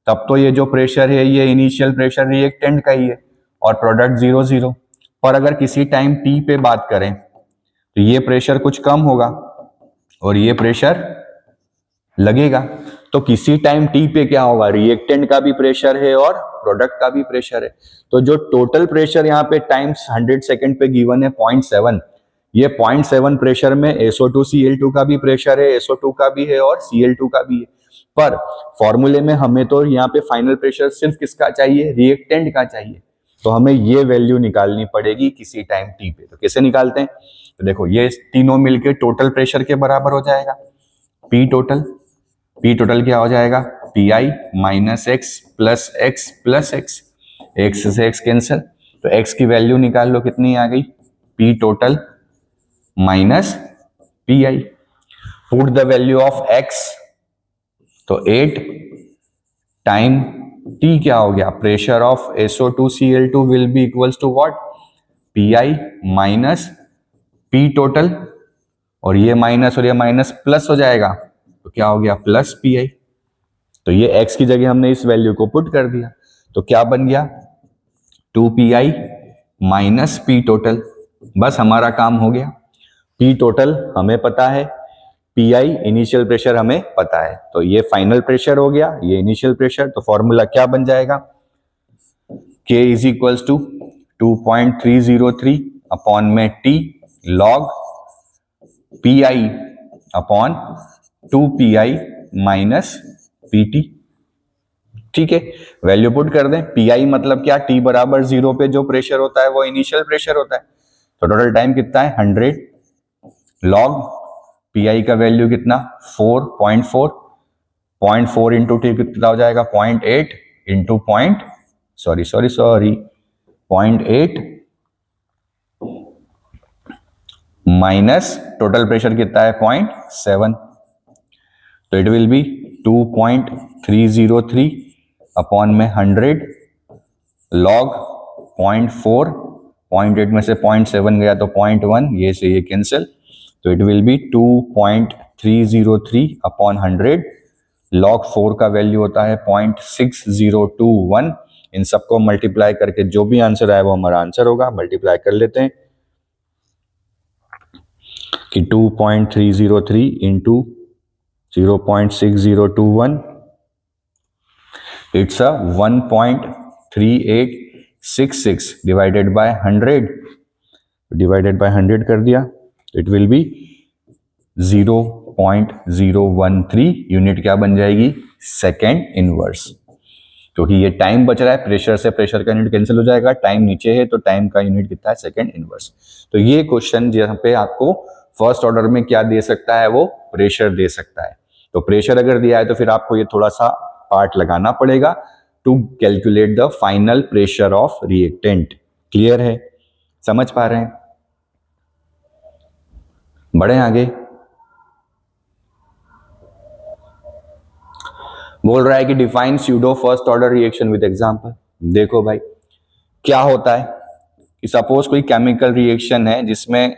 तब तो ये जो प्रेशर है ये इनिशियल प्रेशर रिएक्टेंट का ही है और प्रोडक्ट 0 0। पर अगर किसी टाइम T पे बात करें तो ये प्रेशर कुछ कम होगा और ये प्रेशर लगेगा। तो किसी टाइम T पे क्या होगा, रिएक्टेंट का भी प्रेशर है और प्रोडक्ट का भी प्रेशर है। तो जो टोटल प्रेशर यहाँ पे टाइम्स 100 सेकेंड पे गिवन है 0.7, ये 0.7 प्रेशर में SO2Cl2 का भी प्रेशर है, SO2 का भी है और Cl2 का भी है। पर फॉर्मूले में हमें तो यहाँ पे फाइनल प्रेशर सिर्फ किसका चाहिए, रिएक्टेंट का चाहिए। तो हमें ये वैल्यू निकालनी पड़ेगी किसी टाइम T पे। तो कैसे निकालते हैं, तो देखो ये तीनों मिलके टोटल प्रेशर के बराबर हो जाएगा। P टोटल क्या हो जाएगा, PI minus x plus x plus x, x से एक्स कैंसिल, तो एक्स की वैल्यू निकाल लो कितनी आ गई, P total minus PI। Put the value of x, तो 8 टाइम T क्या हो गया, pressure of SO2Cl2 will be equals to what, PI minus P total, और ये माइनस और ये माइनस प्लस हो जाएगा तो क्या हो गया प्लस PI। तो ये x की जगह हमने इस वैल्यू को पुट कर दिया तो क्या बन गया 2PI माइनस P टोटल। बस हमारा काम हो गया। P टोटल हमें पता है, PI इनिशियल प्रेशर हमें पता है, तो ये फाइनल प्रेशर हो गया, ये इनिशियल प्रेशर। तो फॉर्मूला क्या बन जाएगा, K is equals to 2.303 upon में T log PI upon 2PI minus PT। ठीक है, वैल्यू पुट कर दें। PI मतलब क्या, T बराबर 0 पे जो प्रेशर होता है वो इनिशियल प्रेशर होता है। तो टोटल टाइम कितना है 100 लॉग PI का वैल्यू कितना 4.4, 0.4 इंटू T कितना हो जाएगा 0.8 इंटू 0.8 माइनस टोटल प्रेशर कितना है 0.7, तो इट विल बी 2.303 अपॉन में 100 लॉग 0.4, 0.8 में से 0.7 गया तो 0.1, ये से ये कैंसिल, तो it will B 2.303 upon 100 log 4 का वैल्यू होता है 0.6021। इन सबको मल्टीप्लाई करके जो भी आंसर आए वो हमारा आंसर होगा। मल्टीप्लाई कर लेते हैं कि 2.303 into 0.6021, it's a 1.3866 divided by 100, divided bye 100 कर दिया, इट विल बी 0.013 यूनिट क्या बन जाएगी, सेकेंड इनवर्स। क्योंकि ये टाइम बच रहा है, प्रेशर से प्रेशर का यूनिट कैंसिल हो जाएगा, टाइम नीचे है तो टाइम का यूनिट कितना है, सेकेंड इनवर्स। तो ये क्वेश्चन जहां पे आपको फर्स्ट ऑर्डर में क्या दे सकता है, वो प्रेशर दे सकता है। तो प्रेशर अगर दिया है तो फिर आपको ये थोड़ा सा पार्ट लगाना पड़ेगा to calculate the final pressure of reactant. Clear है, समझ पा रहे हैं, बढ़े आगे। बोल रहा है कि define pseudo first order reaction with example. देखो भाई क्या होता है कि सपोज कोई केमिकल रिएक्शन है जिसमें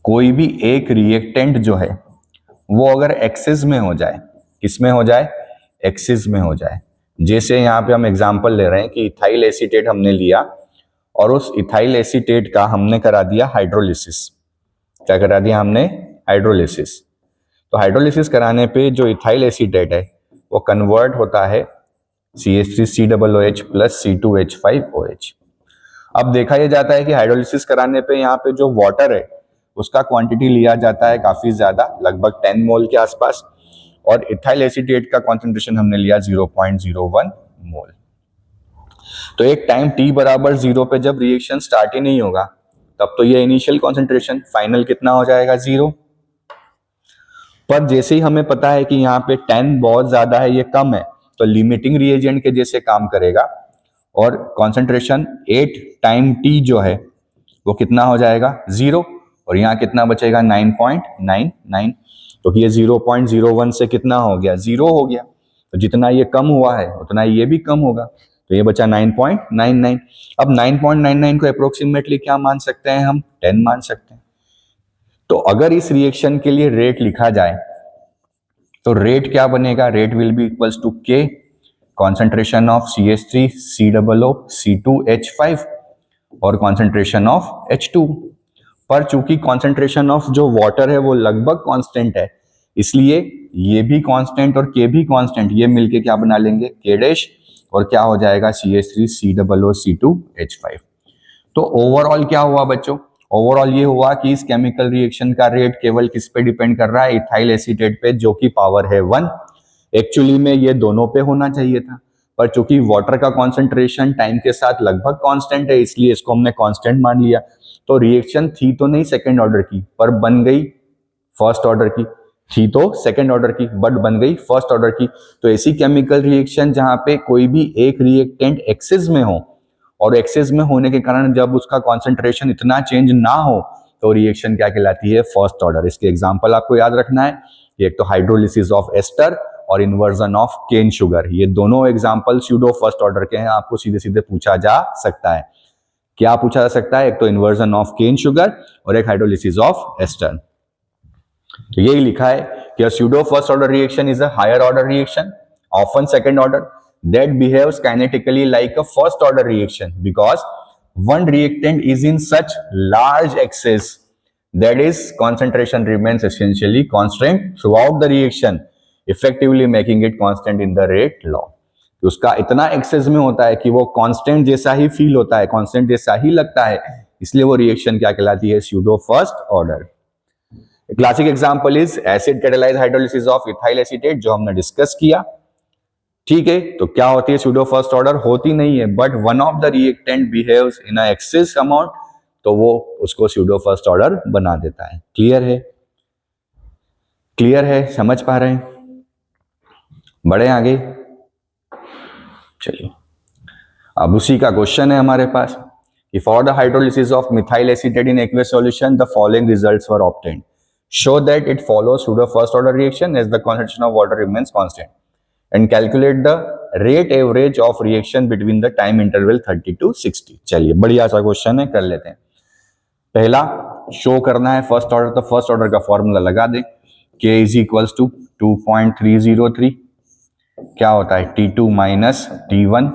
कोई भी एक रिएक्टेंट जो है वो अगर एक्सिस में हो जाए, किसमें हो जाए, एक्सिस में हो जाए। जैसे यहाँ पे हम एग्जांपल ले रहे हैं कि इथाइल एसीटेट हमने लिया और उस इथाइल एसीटेट का हमने करा दिया हाइड्रोलिसिस। क्या करा दिया हमने, हाइड्रोलिसिस। तो हाइड्रोलिसिस कराने पे जो इथाइल एसीटेट है वो कन्वर्ट होता है CH3COOH प्लस C2H5OH। अब देखा यह जाता है कि हाइड्रोलिसिस कराने पे यहाँ पे जो वाटर है उसका क्वांटिटी लिया जाता है काफी ज्यादा, लगभग 10 मोल के आसपास, और इथाइल एसीटेट का कॉन्सेंट्रेशन हमने लिया 0.01 मोल। तो एक टाइम T बराबर 0 पे जब रिएक्शन स्टार्ट ही नहीं होगा तब तो ये इनिशियल कॉन्सेंट्रेशन, फाइनल कितना हो जाएगा 0। पर जैसे ही हमें पता है कि यहाँ पे 10 बहुत ज्यादा है, ये कम है, तो लिमिटिंग रिएजेंट के जैसे काम करेगा और कॉन्सेंट्रेशन 8 टाइम टी जो है वो कितना हो जाएगा 0, और यहाँ कितना बचेगा 9.99, तो ये 0.01 से कितना हो गया 0 हो गया, तो जितना ये कम हुआ है उतना ये भी कम होगा, तो ये बचा 9.99। अब 9.99 को अप्रोक्सीमेटली क्या मान सकते हैं हम 10 मान सकते हैं। तो अगर इस रिएक्शन के लिए रेट लिखा जाए तो रेट क्या बनेगा, rate will be equals to K concentration of CH3 COO C2H5 और कॉन्सेंट्रेशन ऑफ H2। पर चूंकि कॉन्सेंट्रेशन ऑफ जो वाटर है वो लगभग कांस्टेंट है, इसलिए ये भी कांस्टेंट और के भी कांस्टेंट, ये मिलके क्या बना लेंगे के डैश, और क्या हो जाएगा CH3 COO C2H5। तो ओवरऑल क्या हुआ बच्चों, ओवरऑल ये हुआ कि इस केमिकल रिएक्शन का रेट केवल किस पे डिपेंड कर रहा है, इथाइल एसीटेट पे, जो कि पावर है 1। एक्चुअली में ये दोनों पे होना चाहिए था, पर चूंकि वाटर का कॉन्सेंट्रेशन टाइम के साथ लगभग कांस्टेंट है, इसलिए इसको हमने कांस्टेंट मान लिया। तो रिएक्शन थी तो नहीं सेकंड ऑर्डर की, पर बन गई फर्स्ट ऑर्डर की, थी तो सेकंड ऑर्डर की बट बन गई फर्स्ट ऑर्डर की। तो ऐसी केमिकल रिएक्शन जहां पे कोई भी एक रिएक्टेंट एक्सेस में हो, और एक्सेस में होने के कारण जब उसका कॉन्सेंट्रेशन इतना चेंज ना हो, तो रिएक्शन क्या कहलाती है फर्स्ट ऑर्डर। इसके एग्जांपल आपको याद रखना है, एक तो हाइड्रोलिसिस ऑफ एस्टर और इन्वर्जन ऑफ केन शुगर, ये दोनों एग्जांपल स्यूडो फर्स्ट ऑर्डर के हैं, आपको सीधे सीधे पूछा जा सकता है। क्या पूछा जा सकता है, एक तो इन्वर्जन ऑफ केन शुगर और एक हाइड्रोलिसिस ऑफ एस्टर। तो यही लिखा है कि pseudo first order reaction is a higher order reaction, often second order, that behaves kinetically like a first order reaction because one reactant is in such large excess that its concentration remains essentially constant throughout the reaction, effectively making it constant in the rate law। तो उसका इतना access में होता है कि वो constant जैसा ही feel होता है, कांस्टेंट जैसा ही लगता है, इसलिए वो रिएक्शन क्या कहलाती है pseudo first order. Classic example is acid catalyse hydrolysis of ethyl acetate, जो हमने डिस्कस किया। ठीक है, तो क्या होती है स्यूडो फर्स्ट ऑर्डर, होती नहीं है, but one of the reactant behaves in a excess amount, तो वो उसको स्यूडो फर्स्ट ऑर्डर बना देता है। क्लियर है, क्लियर है, समझ पा रहे हैं, बढ़े आगे चलिए। अब उसी का क्वेश्चन है हमारे पास कि for the hydrolysis of methyl acetate in aqueous solution the following results were obtained, show that it follows pseudo first order reaction as the concentration of water remains constant and calculate the rate average of reaction between the time interval 30 to 60। चलिए बढ़िया सा question है, कर लेते हैं। पहला show करना है फर्स्ट ऑर्डर, तो फर्स्ट ऑर्डर का फॉर्मूला लगा दें, K इज इक्वल्स टू 2.303, क्या होता है T2 minus T1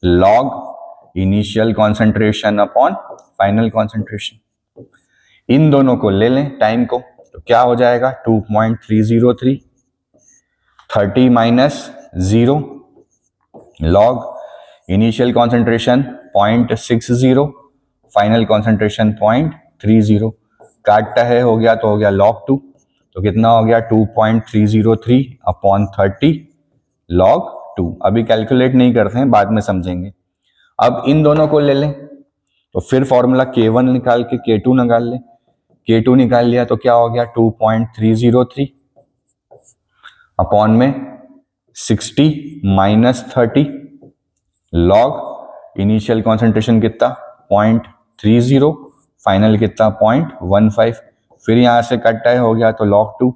log initial concentration upon final concentration. इन दोनों को ले लें टाइम को, तो क्या हो जाएगा 2.303 30 minus 0 log initial concentration 0.60 final concentration 0.30, काटता है हो गया, तो हो गया log 2, तो कितना हो गया 2.303 अपॉन 30 log 2। अभी कैलकुलेट नहीं करते हैं, बाद में समझेंगे। अब इन दोनों को ले लें, तो फिर फॉर्मूला K1 निकाल के K2 निकाल लें, K2 निकाल लिया तो क्या हो गया 2.303 अपॉन में 60 माइनस 30 लॉग इनिशियल कॉन्सेंट्रेशन कितना 0.30, फाइनल कितना 0.15, फिर यहां से कटता है हो गया तो log 2,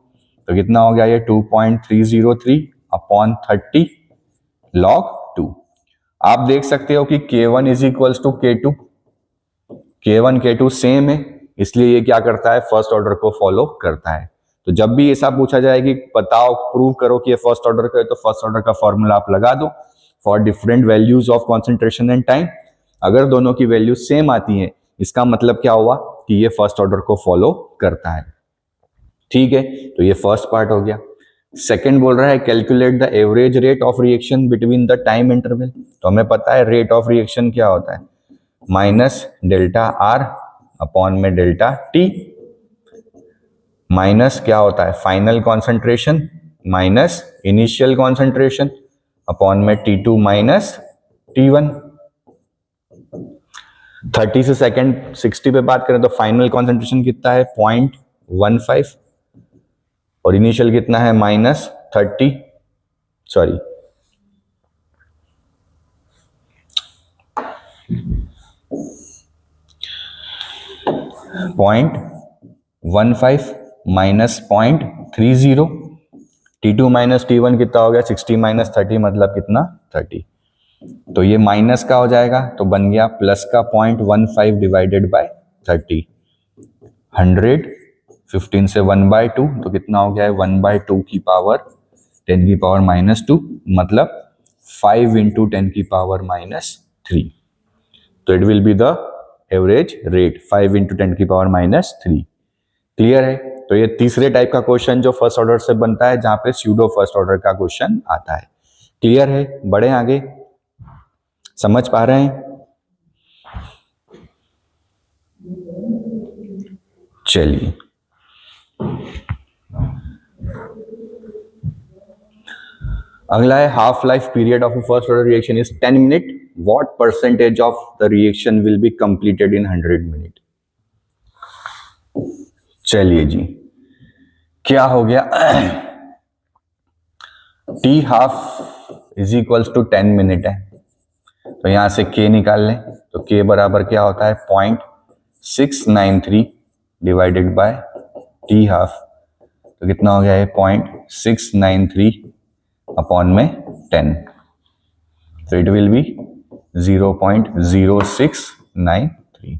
तो कितना हो गया ये 2.303 अपॉन 30 log 2। आप देख सकते हो कि K1 is equals to K2, K1 K2 same है, इसलिए ये क्या करता है फर्स्ट ऑर्डर को फॉलो करता है। तो जब भी ऐसा पूछा जाए कि बताओ प्रूव करो कि ये फर्स्ट ऑर्डर का है, तो फर्स्ट ऑर्डर का फॉर्मूला आप लगा दो for different values of concentration and time. अगर दोनों की वैल्यू सेम आती है, इसका मतलब क्या हुआ कि ये फर्स्ट ऑर्डर को फॉलो करता है। ठीक है, तो ये फर्स्ट पार्ट हो गया। सेकेंड बोल रहा है calculate the average rate of reaction between the time interval, तो हमें पता है रेट ऑफ रिएक्शन क्या होता है माइनस डेल्टा आर अपॉन में डेल्टा टी, माइनस क्या होता है final concentration minus initial concentration upon में T2 माइनस T1। 30 से सेकेंड 60 पे बात करें तो फाइनल कॉन्सेंट्रेशन कितना है 0.15 और इनिशियल कितना है minus 30, sorry 0.15 minus 0.30, T2 minus T1 कितना हो गया 60 माइनस 30 मतलब कितना 30, तो ये माइनस का हो जाएगा तो बन गया प्लस का 0.15 डिवाइडेड बाय 30, 100, 15 से 1/2 तो कितना हो गया है 1/2 की पावर 10 की पावर -2 मतलब 5 इंटू 10 की पावर -3, तो it will be the average rate 5 into 10 की पावर -3। क्लियर है? तो ये तीसरे टाइप का क्वेश्चन जो फर्स्ट ऑर्डर से बनता है जहां पे स्यूडो फर्स्ट ऑर्डर का क्वेश्चन आता है। क्लियर है? बढ़े आगे, समझ पा रहे हैं? चलिए अगला है half life period of a first order reaction is 10 minute, what percentage of the reaction will be completed in 100 minute. चलिए जी, क्या हो गया T half is equals to 10 minute है, तो यहां से k निकाल लें, तो k बराबर क्या होता है 0.693 डिवाइडेड बाय टी हाफ, तो कितना हो गया है 0.693 अपॉन में 10, तो इट विल बी 0.0693।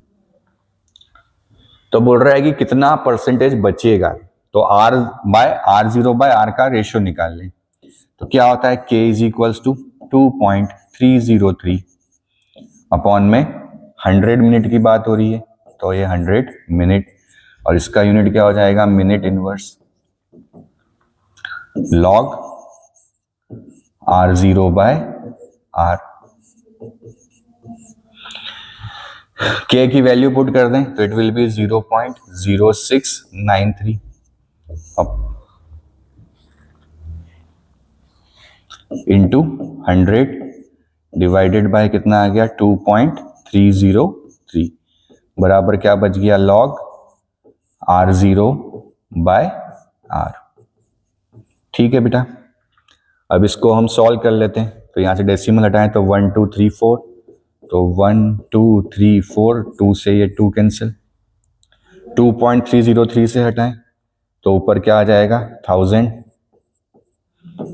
तो बोल रहा है कि कितना परसेंटेज बचेगा, तो R0 बाय R का रेशियो निकाल लें, तो क्या होता है k is equals to 2.303 upon में 100 मिनट की बात हो रही है, तो ये 100 मिनट और इसका यूनिट क्या हो जाएगा minute inverse log R0 by R। k की वैल्यू पुट कर दें तो it will be 0.0693 into 100 divided by कितना आ गया 2.303 बराबर क्या बच गया लॉग R0 बाय R। ठीक है बेटा, अब इसको हम सॉल्व कर लेते हैं, तो यहां से डेसिमल हटाएं तो 1 2 3 4, तो 1 2 3 4, 2 से ये 2 कैंसिल, 2.303 से हटाएं तो ऊपर क्या आ जाएगा 1000,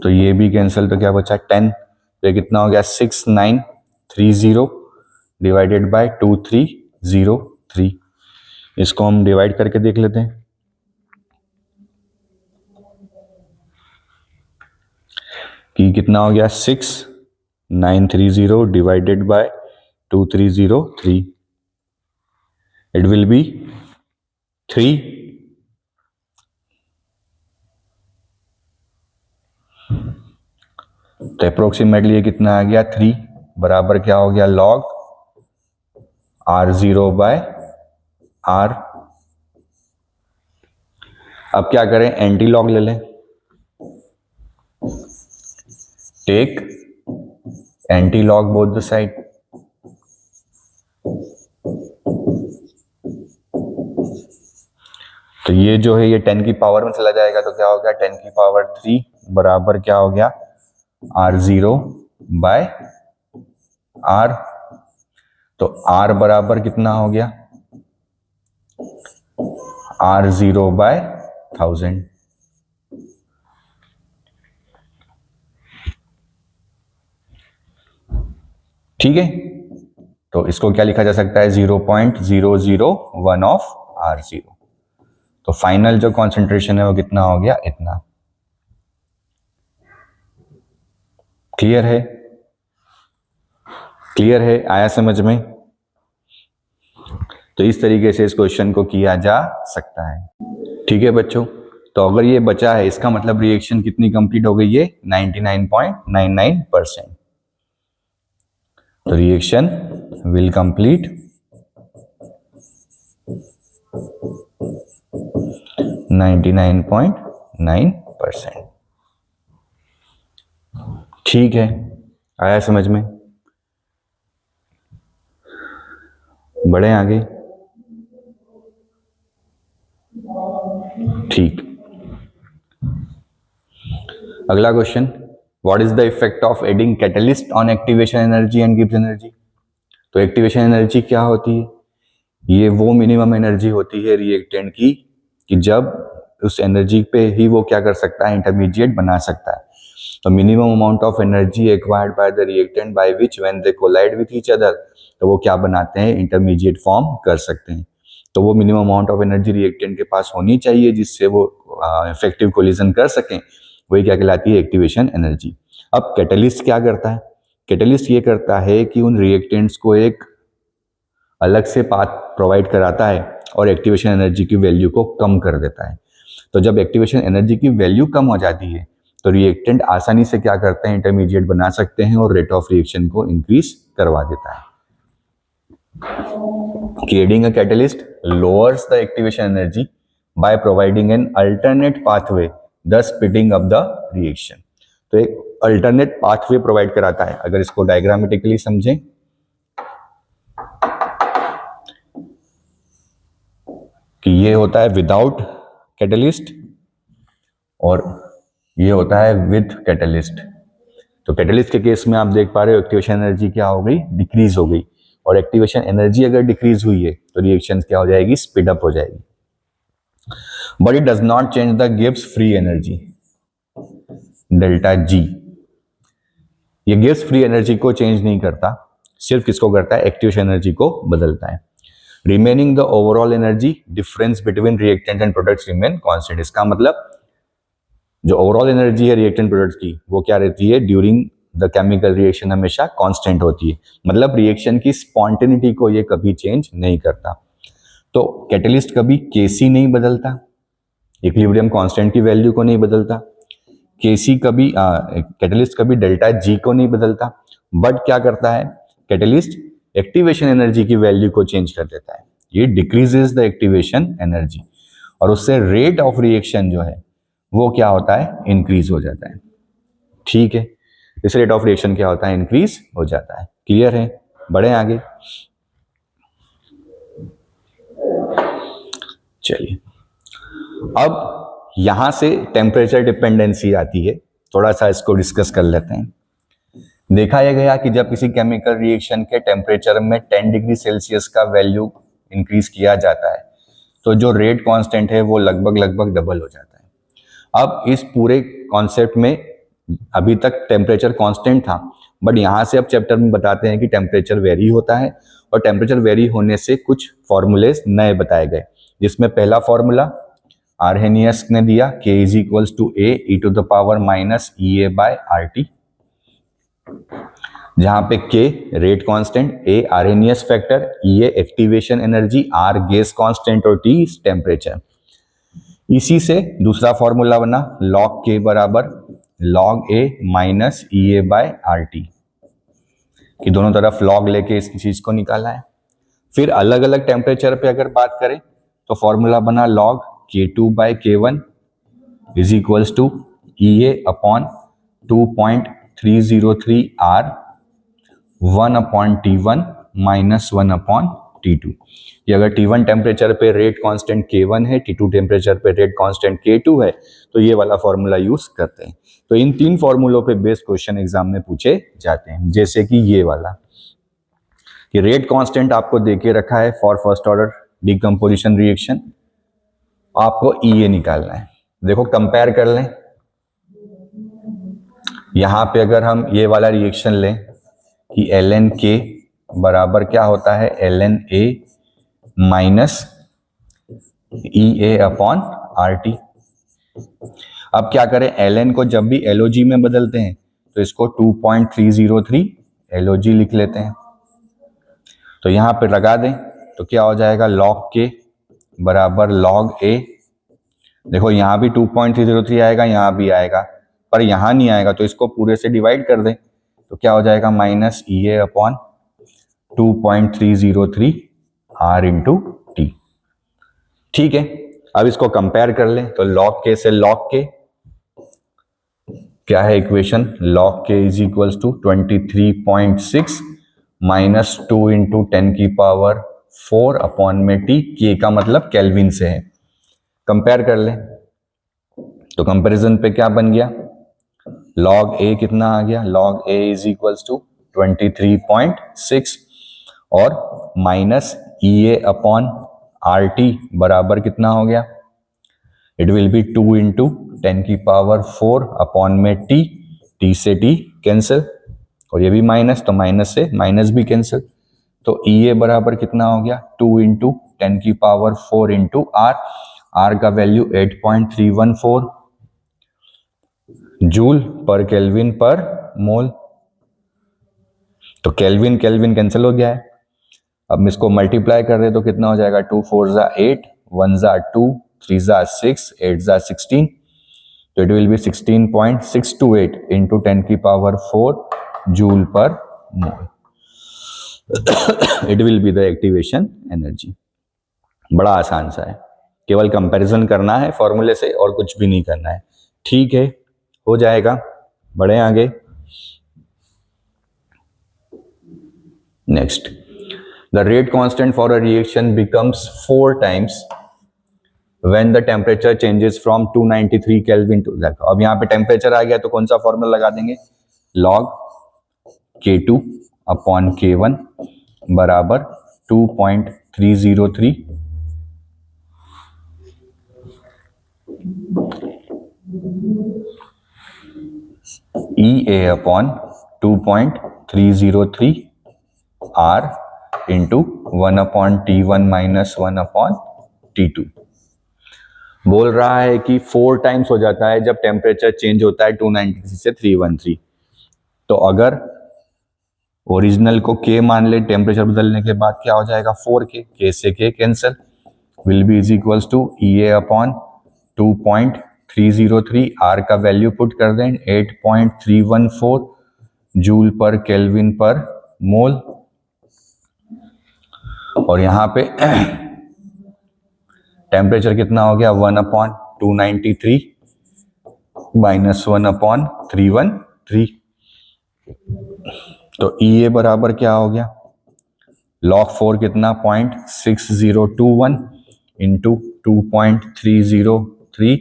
तो ये भी कैंसिल, तो क्या बचा 10, तो ये कितना हो गया 6930 डिवाइडेड बाय 2303। इसको हम डिवाइड करके देख लेते हैं, कि कितना हो गया 6930 divided by 2303, it will B 3, तो अप्रोक्सीमेटली ये कितना आ गया 3 बराबर क्या हो गया लॉग R0 बाय R। अब क्या करें एंटी लॉग ले लें, take anti log both the side, तो ये जो है ये 10 की पावर में चला जाएगा, तो क्या हो गया 10 की पावर 3 बराबर क्या हो गया R0 बाय R, तो R बराबर कितना हो गया R0 बाय 1000। ठीक है, तो इसको क्या लिखा जा सकता है 0.001 ऑफ R0, तो फाइनल जो कॉन्सेंट्रेशन है वो कितना हो गया इतना। क्लियर है? क्लियर है? आया समझ में? तो इस तरीके से इस क्वेश्चन को किया जा सकता है। ठीक है बच्चों, तो अगर ये बचा है इसका मतलब रिएक्शन कितनी कंप्लीट हो गई है 99.99%, तो रिएक्शन विल कंप्लीट 99.9%। ठीक है, आया समझ में? बढ़े आगे। ठीक, अगला question, what is the effect of adding catalyst on activation energy and gives energy. तो एक्टिवेशन एनर्जी क्या होती है, ये वो मिनिमम एनर्जी होती है रिएक्टेंट की कि जब उस एनर्जी पे ही वो क्या कर सकता है, इंटरमीडिएट बना सकता है। तो minimum amount of energy acquired by the reactant by which when they collide with each other, तो वो क्या बनाते हैं, इंटरमीडिएट फॉर्म कर सकते हैं। तो वो minimum amount of energy reactant के पास होनी चाहिए जिससे वो इफेक्टिव कोलिजन कर सकें, वही क्या कहलाती है, एक्टिवेशन एनर्जी। अब कैटलिस्ट क्या करता है, कैटलिस्ट ये करता है कि उन रिएक्टेंट्स को एक अलग से पाथ प्रोवाइड कराता है और एक्टिवेशन एनर्जी की वैल्यू को कम कर देता है। तो जब एक्टिवेशन एनर्जी की वैल्यू कम हो जाती है तो रिएक्टेंट आसानी से क्या करते हैं, इंटरमीडिएट बना सकते हैं और रेट ऑफ रिएक्शन को इंक्रीज करवा देता है। Aiding a catalyst lowers the activation energy by providing an alternate pathway, thus speeding up the reaction. तो एक अल्टरनेट पाथवे प्रोवाइड कराता है। अगर इसको डायग्रामेटिकली समझें कि ये होता है विदाउट कैटलिस्ट और ये होता है विद कैटलिस्ट। तो कैटलिस्ट के केस में आप देख पा रहे हो एक्टिवेशन एनर्जी क्या हो गई, डिक्रीज हो गई, और एक्टिवेशन एनर्जी अगर डिक्रीज हुई है तो रिएक्शन क्या हो जाएगी, स्पीड अप हो जाएगी। But it does not change the gives free energy delta G. ये गिव्स फ्री एनर्जी को चेंज नहीं करता, सिर्फ किसको करता है, एक्टिवेशन एनर्जी को बदलता है। Remaining the overall energy difference between reactant and products remain constant. इसका मतलब जो ओवरऑल एनर्जी है रिएक्टेंट प्रोडक्ट्स की वो क्या रहती है, ड्यूरिंग द केमिकल रिएक्शन हमेशा कांस्टेंट होती है। मतलब रिएक्शन की स्पॉन्टेनिटी को ये कभी चेंज नहीं करता। तो कैटलिस्ट कभी केसी नहीं बदलता, इक्विलिब्रियम कांस्टेंट की वैल्यू को नहीं बदलता, केसी कभी कैटलिस्ट कभी डेल्टा जी को नहीं बदलता। बट क्या करता है कैटलिस्ट, एक्टिवेशन एनर्जी की वैल्यू को चेंज कर देता है। ये डिक्रीजेस द एक्टिवेशन एनर्जी और उससे रेट ऑफ रिएक्शन जो है वो क्या होता है, इंक्रीज हो जाता है। ठीक है, इस रेट ऑफ रिएक्शन क्या होता है, इंक्रीज हो जाता है। क्लियर है, बढ़े आगे। चलिए अब यहां से टेम्परेचर डिपेंडेंसी आती है, थोड़ा सा इसको डिस्कस कर लेते हैं। देखा यह गया कि जब किसी केमिकल रिएक्शन के टेम्परेचर में 10 डिग्री सेल्सियस का वैल्यू इंक्रीज किया जाता है तो जो रेट कांस्टेंट है वो लगभग डबल हो जाता है। अब इस पूरे कॉन्सेप्ट में अभी तक टेम्परेचर कांस्टेंट था, बट यहाँ से अब चैप्टर में बताते हैं कि टेम्परेचर वेरी होता है और टेम्परेचर वेरी होने से कुछ फॉर्मूलेस नए बताए गए, जिसमें पहला फॉर्मूला आर्हेनियस ने दिया K is equals to A e to the power minus EA by RT, जहां पे K rate constant, A Arrhenius factor, EA activation energy, R gas constant और T टेम्परेचर। इसी से दूसरा फॉर्मूला बना log K बराबर log A minus EA by RT, कि दोनों तरफ log लेके इस चीज को निकाला है। फिर अलग अलग टेम्परेचर पे अगर बात करें तो फॉर्मूला बना log K2 by K1 is equals to EA upon 2.303 R 1 upon T1 minus 1 upon T2। ये अगर T1 टेम्परेचर पे रेट कांस्टेंट K1 है, T2 टेम्परेचर पे रेट कांस्टेंट K2 है, तो ये वाला फॉर्मूला यूज करते हैं। तो इन तीन फॉर्मूलों पे बेस्ड क्वेश्चन एग्जाम में पूछे जाते हैं, जैसे कि ये वाला कि रेट कांस्टेंट आपको देके रखा है for first order decomposition reaction, आपको EA निकालना है। देखो कंपेयर कर लें, यहां पे अगर हम ये वाला रिएक्शन लें कि ln K बराबर क्या होता है, ln A minus EA upon RT। अब क्या करें, ln को जब भी LOG में बदलते हैं तो इसको 2.303 LOG लिख लेते हैं। तो यहां पे लगा दें तो क्या हो जाएगा, log K बराबर log A। देखो यहां भी 2.303 आएगा, यहां भी आएगा, पर यहां नहीं आएगा तो इसको पूरे से डिवाइड कर दें तो क्या हो जाएगा, minus EA upon 2.303 R into T। ठीक है, अब इसको कंपेयर कर लें तो log K से log K क्या है equation, log K is equals to 23.6 minus 2 into 10 की पावर 4 अपॉन में T। K का मतलब केल्विन से है। कंपेयर कर लें तो कंपैरिजन पे क्या बन गया, log A कितना आ गया, log A is equals to 23.6 और माइनस EA अपॉन RT बराबर कितना हो गया, इट विल बी 2 इंटू 10 की पावर 4 अपॉन में T से T कैंसिल, और ये भी माइनस, तो माइनस से माइनस भी कैंसिल, तो EA बराबर कितना हो गया 2 इंटू 10 की पावर 4 इंटू R का वैल्यू 8.314 जूल पर केल्विन पर मोल। तो केल्विन केल्विन कैंसिल हो गया है, अब इसको मल्टीप्लाई कर रहे तो कितना हो जाएगा 2 4 ज़ा 8, 1 ज़ा 2, 3 ज़ा 6, 8 ज़ा 16, तो इट विल बी 16.628 इंटू 10 की पावर 4 जूल पर मोल। It will be the activation energy. बड़ा आसान सा है, केवल कंपैरिजन करना है फॉर्मूले से और कुछ भी नहीं करना है। ठीक है, हो जाएगा। बढ़े आगे। Next, the rate constant for a reaction becomes 4 times when the temperature changes from 293 kelvin to, देखो अब यहाँ पे टेम्परेचर आ गया तो कौन सा फॉर्मूला लगा देंगे, log K2 अपॉन K1 बराबर 2.303 EA upon 2.303 R into 1 upon T1 minus 1 upon T2। बोल रहा है कि 4 टाइम्स हो जाता है जब टेम्परेचर चेंज होता है 293 से 313। तो अगर ओरिजिनल को K मान ले, टेम्परेचर बदलने के बाद क्या हो जाएगा 4K, K से K cancel, will be is equals to EA upon 2.303, R का वैल्यू पुट कर दें 8.314 जूल पर केल्विन पर मोल, और यहाँ पे टेम्परेचर कितना हो गया 1 अपॉन 293 माइनस 1 अपॉन 313। तो EA बराबर क्या हो गया, log 4 कितना 0.6021 इंटू 2.303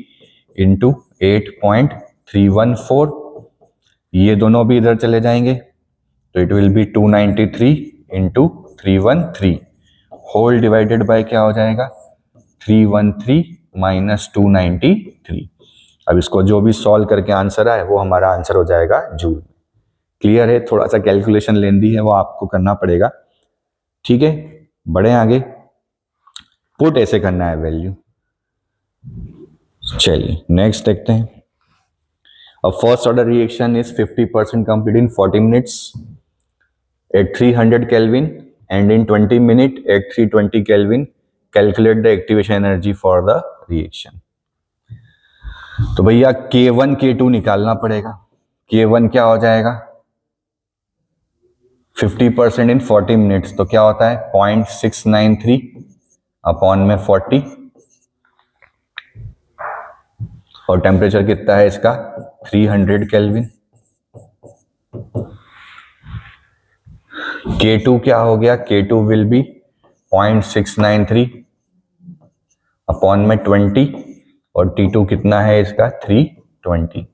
इंटू 8.314, ये दोनों भी इधर चले जाएंगे तो it will be 293 into 313 whole divided by क्या हो जाएगा 313 माइनस 293। अब इसको जो भी सॉल्व करके आंसर आए वो हमारा आंसर हो जाएगा जूल। क्लियर है, थोड़ा सा कैलकुलेशन लेंदी है वो आपको करना पड़ेगा। ठीक है, बढ़े आगे। पुट ऐसे करना है वैल्यू। चलिए नेक्स्ट देखते हैं। A first order reaction is 50% complete in 40 minutes at 300 Kelvin and in 20 minutes at 320 Kelvin. Calculate the activation energy for the reaction. तो भैया K1 K2 निकालना पड़ेगा। K1 क्या हो जाएगा 50% इन 40 मिनट्स, तो क्या होता है 0.693 अपॉन में 40, और टेम्परेचर कितना है इसका 300 केल्विन। K2 क्या हो गया, K2 विल बी 0.693 अपॉन में 20, और T2 कितना है इसका 320।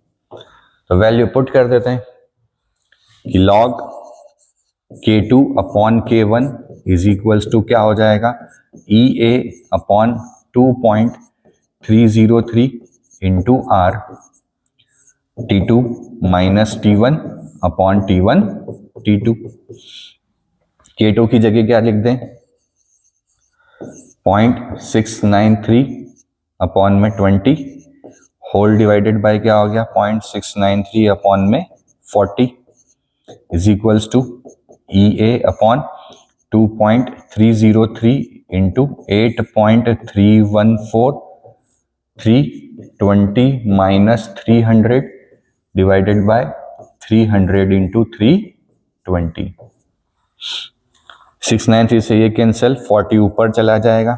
तो वैल्यू पुट कर देते हैं कि log K2 upon K1 is equals to क्या हो जाएगा EA upon 2.303 into R T2 minus T1 upon T1 T2। K2 की जगह क्या लिख दें 0.693 अपॉन में 20 होल डिवाइडेड बाय क्या हो गया 0.693 अपॉन में 40 is equals to EA upon 2.303 into 8.314 320 minus 300 divided by 300 into 320। 693 से ये कैंसिल, 40 ऊपर चला जाएगा,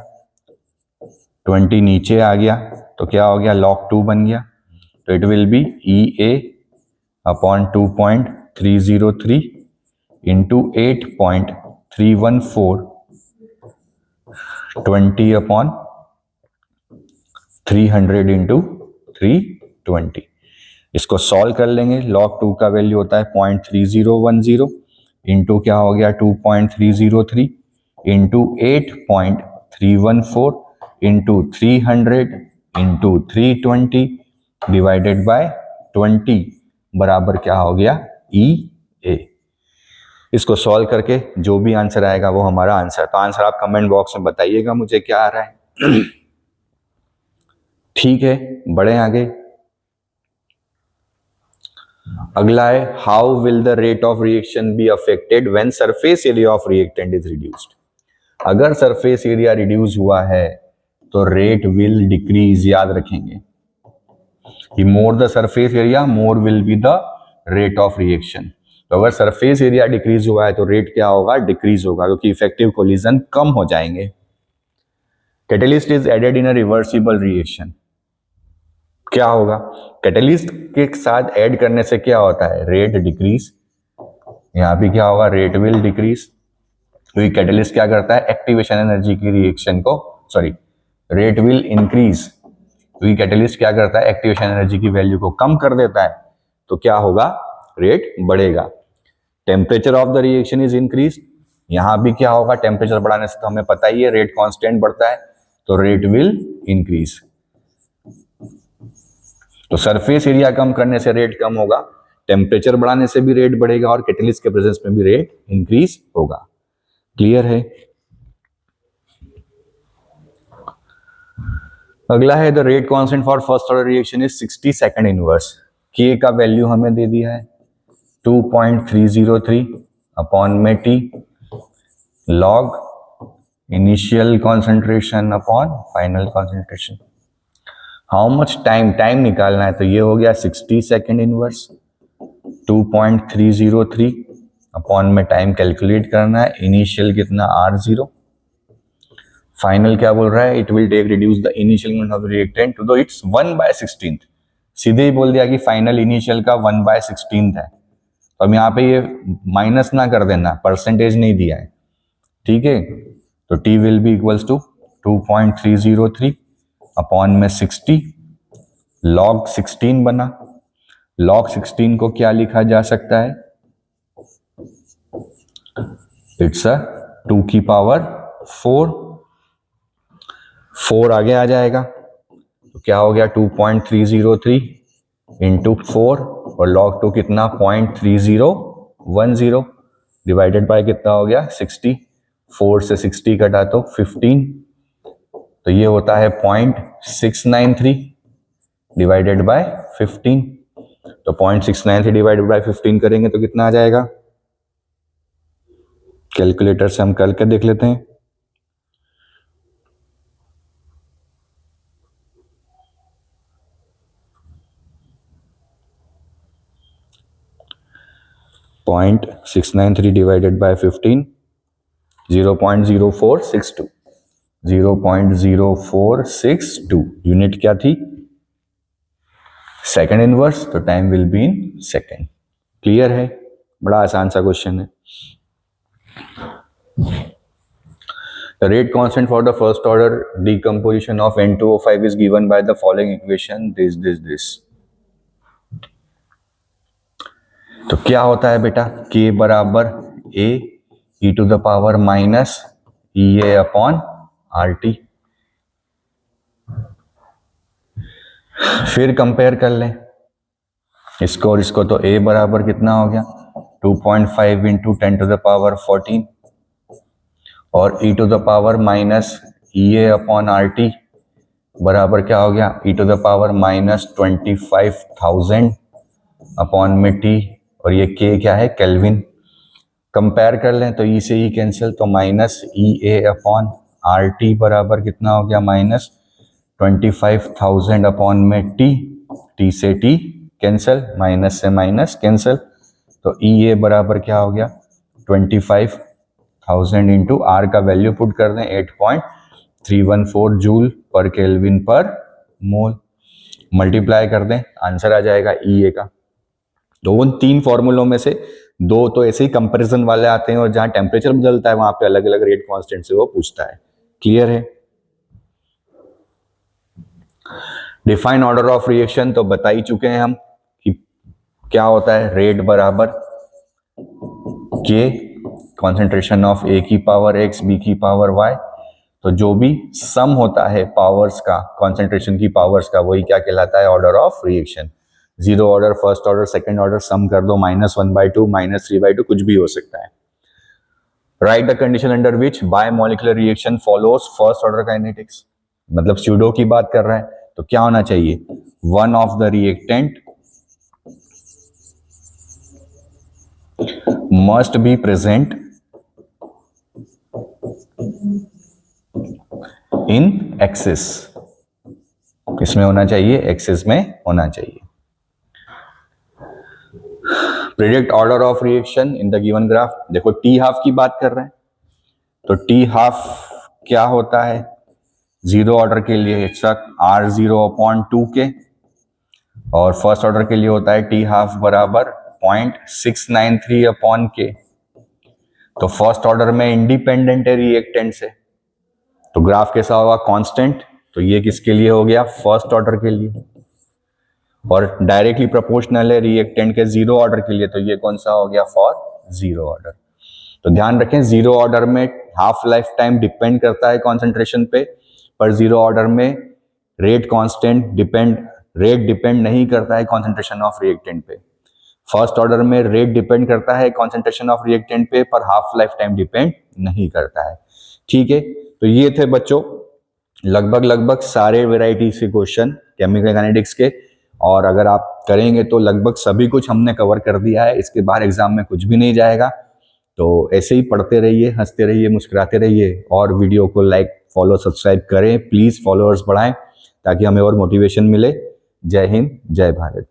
20 नीचे आ गया, तो क्या हो गया log 2 बन गया। तो it will B EA upon 2.303 into 8.314 20 upon 300 into 320। इसको सॉल्व कर लेंगे, log 2 का वैल्यू होता है 0.3010 इंटू क्या हो गया 2.303 into 8.314 into 300 into 320 divided by 20 बराबर क्या हो गया ई ए। इसको सॉल्व करके जो भी आंसर आएगा वो हमारा आंसर। तो आंसर आप कमेंट बॉक्स में बताइएगा मुझे क्या आ रहा है। ठीक है, बढ़े आगे। अगला है how will the rate of reaction be affected when surface area of reactant is reduced. अगर सरफेस एरिया रिड्यूस हुआ है तो रेट विल डिक्रीज, याद रखेंगे कि more the surface area more will be the rate of reaction. तो अगर surface area decrease हुआ है तो रेट क्या होगा, डिक्रीज होगा, क्योंकि इफेक्टिव कोलिजन कम हो जाएंगे। Catalyst is added in a reversible reaction, क्या होगा, कैटलिस्ट के साथ ऐड करने से क्या होता है, रेट डिक्रीज। यहां भी क्या होगा, रेट विल डिक्रीज, क्योंकि कैटलिस्ट क्या करता है, एक्टिवेशन एनर्जी की रिएक्शन को, सॉरी, रेट विल इंक्रीज, क्योंकि कैटलिस्ट क्या करता है, एक्टिवेशन एनर्जी की वैल्यू को कम कर देता है, तो क्या होगा, रेट बढ़ेगा। Temperature of the reaction is increase, यहां भी क्या होगा, टेम्परेचर बढ़ाने से तो हमें पता ही है रेट कांस्टेंट बढ़ता है, तो रेट विल इंक्रीज। तो सरफेस एरिया कम करने से रेट कम होगा, टेम्परेचर बढ़ाने से भी रेट बढ़ेगा, और कैटलिस्ट के प्रेजेंस में भी रेट इंक्रीज होगा। क्लियर है। अगला है the rate constant for first order reaction is 60 second inverse. के का वैल्यू हमें दे दिया है 2.303 अपॉन में T log initial concentration upon final concentration. How much time निकालना है, तो ये हो गया 60 सेकंड इनवर्स, 2.303 अपॉन में टाइम कैलकुलेट करना है, इनिशियल कितना R0, फाइनल क्या बोल रहा है, it will take reduce the initial of reactant to the its 1/16। सीधे ही बोल दिया कि फाइनल इनिशियल का 1/16 है, तो अब यहाँ पे ये माइनस ना कर देना, परसेंटेज नहीं दिया है, ठीक है। तो T will be equals to 2.303 upon में 60 लॉग 16 बना। लॉग 16 को क्या लिखा जा सकता है, इट्स अ 2 की पावर 4 आगे आ जाएगा, तो क्या हो गया 2.303 इंटू 4 और लॉग 2 कितना 0.3010 डिवाइडेड बाय कितना हो गया 60, 4 से 60 कटा तो 15, तो ये होता है 0.693 डिवाइडेड बाय 15। तो 0.693 डिवाइडेड बाय 15 करेंगे तो कितना आ जाएगा, कैलकुलेटर से हम करके देख लेते हैं। पॉइंट 693 डिवाइडेड बाय 15 0.0462 0.0462 यूनिट क्या थी, सेकंड इनवर्स, तो time will be in second. Clear है, बड़ा आसान सा क्वेश्चन है। The rate constant for the first order decomposition of N2O5 is given by the following equation, this। तो क्या होता है बेटा, K बराबर A e to the power minus EA upon RT। फिर कंपेयर कर लें इसको और इसको, तो A बराबर कितना हो गया 2.5 इंटू 10 टू द पावर 14 और e to the power minus EA upon RT बराबर क्या हो गया e to the power minus 25,000 upon में T, और ये K क्या है, केल्विन। कंपेयर कर लें तो E से E कैंसिल, तो माइनस EA अपॉन RT बराबर कितना हो गया माइनस 25,000 अपॉन में T से T कैंसिल, माइनस से माइनस कैंसिल, तो EA बराबर क्या हो गया 25,000 इंटू R का वैल्यू पुट कर दें 8.314 जूल पर केल्विन पर मोल, मल्टीप्लाई कर दें, आंसर आ जाएगा EA का। तो उन 3 फॉर्मूलों में से 2 तो ऐसे ही कंपैरिजन वाले आते हैं, और जहां टेम्परेचर बदलता है वहां पे अलग अलग रेट कांस्टेंट से वो पूछता है। क्लियर है। डिफाइन ऑर्डर ऑफ रिएक्शन तो बता ही चुके हैं हम कि क्या होता है, रेट बराबर K कॉन्सेंट्रेशन ऑफ ए की पावर एक्स, बी की पावर वाई। तो जो भी सम होता है पावर्स का, कॉन्सेंट्रेशन की पावर्स का, वही क्या कहलाता है? Order of reaction. 0 order, first order, second order, sum कर दो, -1/2, -3/2, कुछ भी हो सकता है। Right the condition under which bimolecular reaction follows first order kinetics. मतलब स्यूडो की बात कर रहा है, तो क्या होना चाहिए? One of the reactant must be present in excess. इसमें होना चाहिए, एक्सिस में होना चाहिए। Predict order of reaction in the given graph. देखो टी हाफ की बात कर रहे हैं, तो टी हाफ क्या होता है? 0 ऑर्डर के लिए R0/2 के, और फर्स्ट ऑर्डर के लिए होता है टी हाफ बराबर 0.693/k। तो फर्स्ट ऑर्डर में इंडिपेंडेंट है रिएक्टेंट से, तो ग्राफ कैसा होगा? कांस्टेंट। तो ये किसके लिए हो गया? फर्स्ट ऑर्डर के लिए। और डायरेक्टली प्रोपोर्शनल है रिएक्टेंट के 0 ऑर्डर के लिए, तो ये कौन सा हो गया? For 0 order. तो ध्यान रखें, 0 ऑर्डर में हाफ लाइफ टाइम डिपेंड करता है कॉन्सेंट्रेशन पे, पर 0 ऑर्डर में रेट डिपेंड नहीं करता है कॉन्सेंट्रेशन ऑफ रिएक्टेंट पे। फर्स्ट ऑर्डर में रेट डिपेंड करता है कॉन्सेंट्रेशन ऑफ रिएक्टेंट पे, पर हाफ लाइफ टाइम डिपेंड नहीं करता है। ठीक है, तो ये थे बच्चों लगभग सारे वेराइटी के क्वेश्चन केमिकल काइनेटिक्स के, और अगर आप करेंगे तो लगभग सभी कुछ हमने कवर कर दिया है। इसके बाहर एग्जाम में कुछ भी नहीं जाएगा। तो ऐसे ही पढ़ते रहिए, हंसते रहिए, मुस्कुराते रहिए, और वीडियो को लाइक, फॉलो, सब्सक्राइब करें। प्लीज फॉलोअर्स बढ़ाएं ताकि हमें और मोटिवेशन मिले। जय हिंद, जय भारत।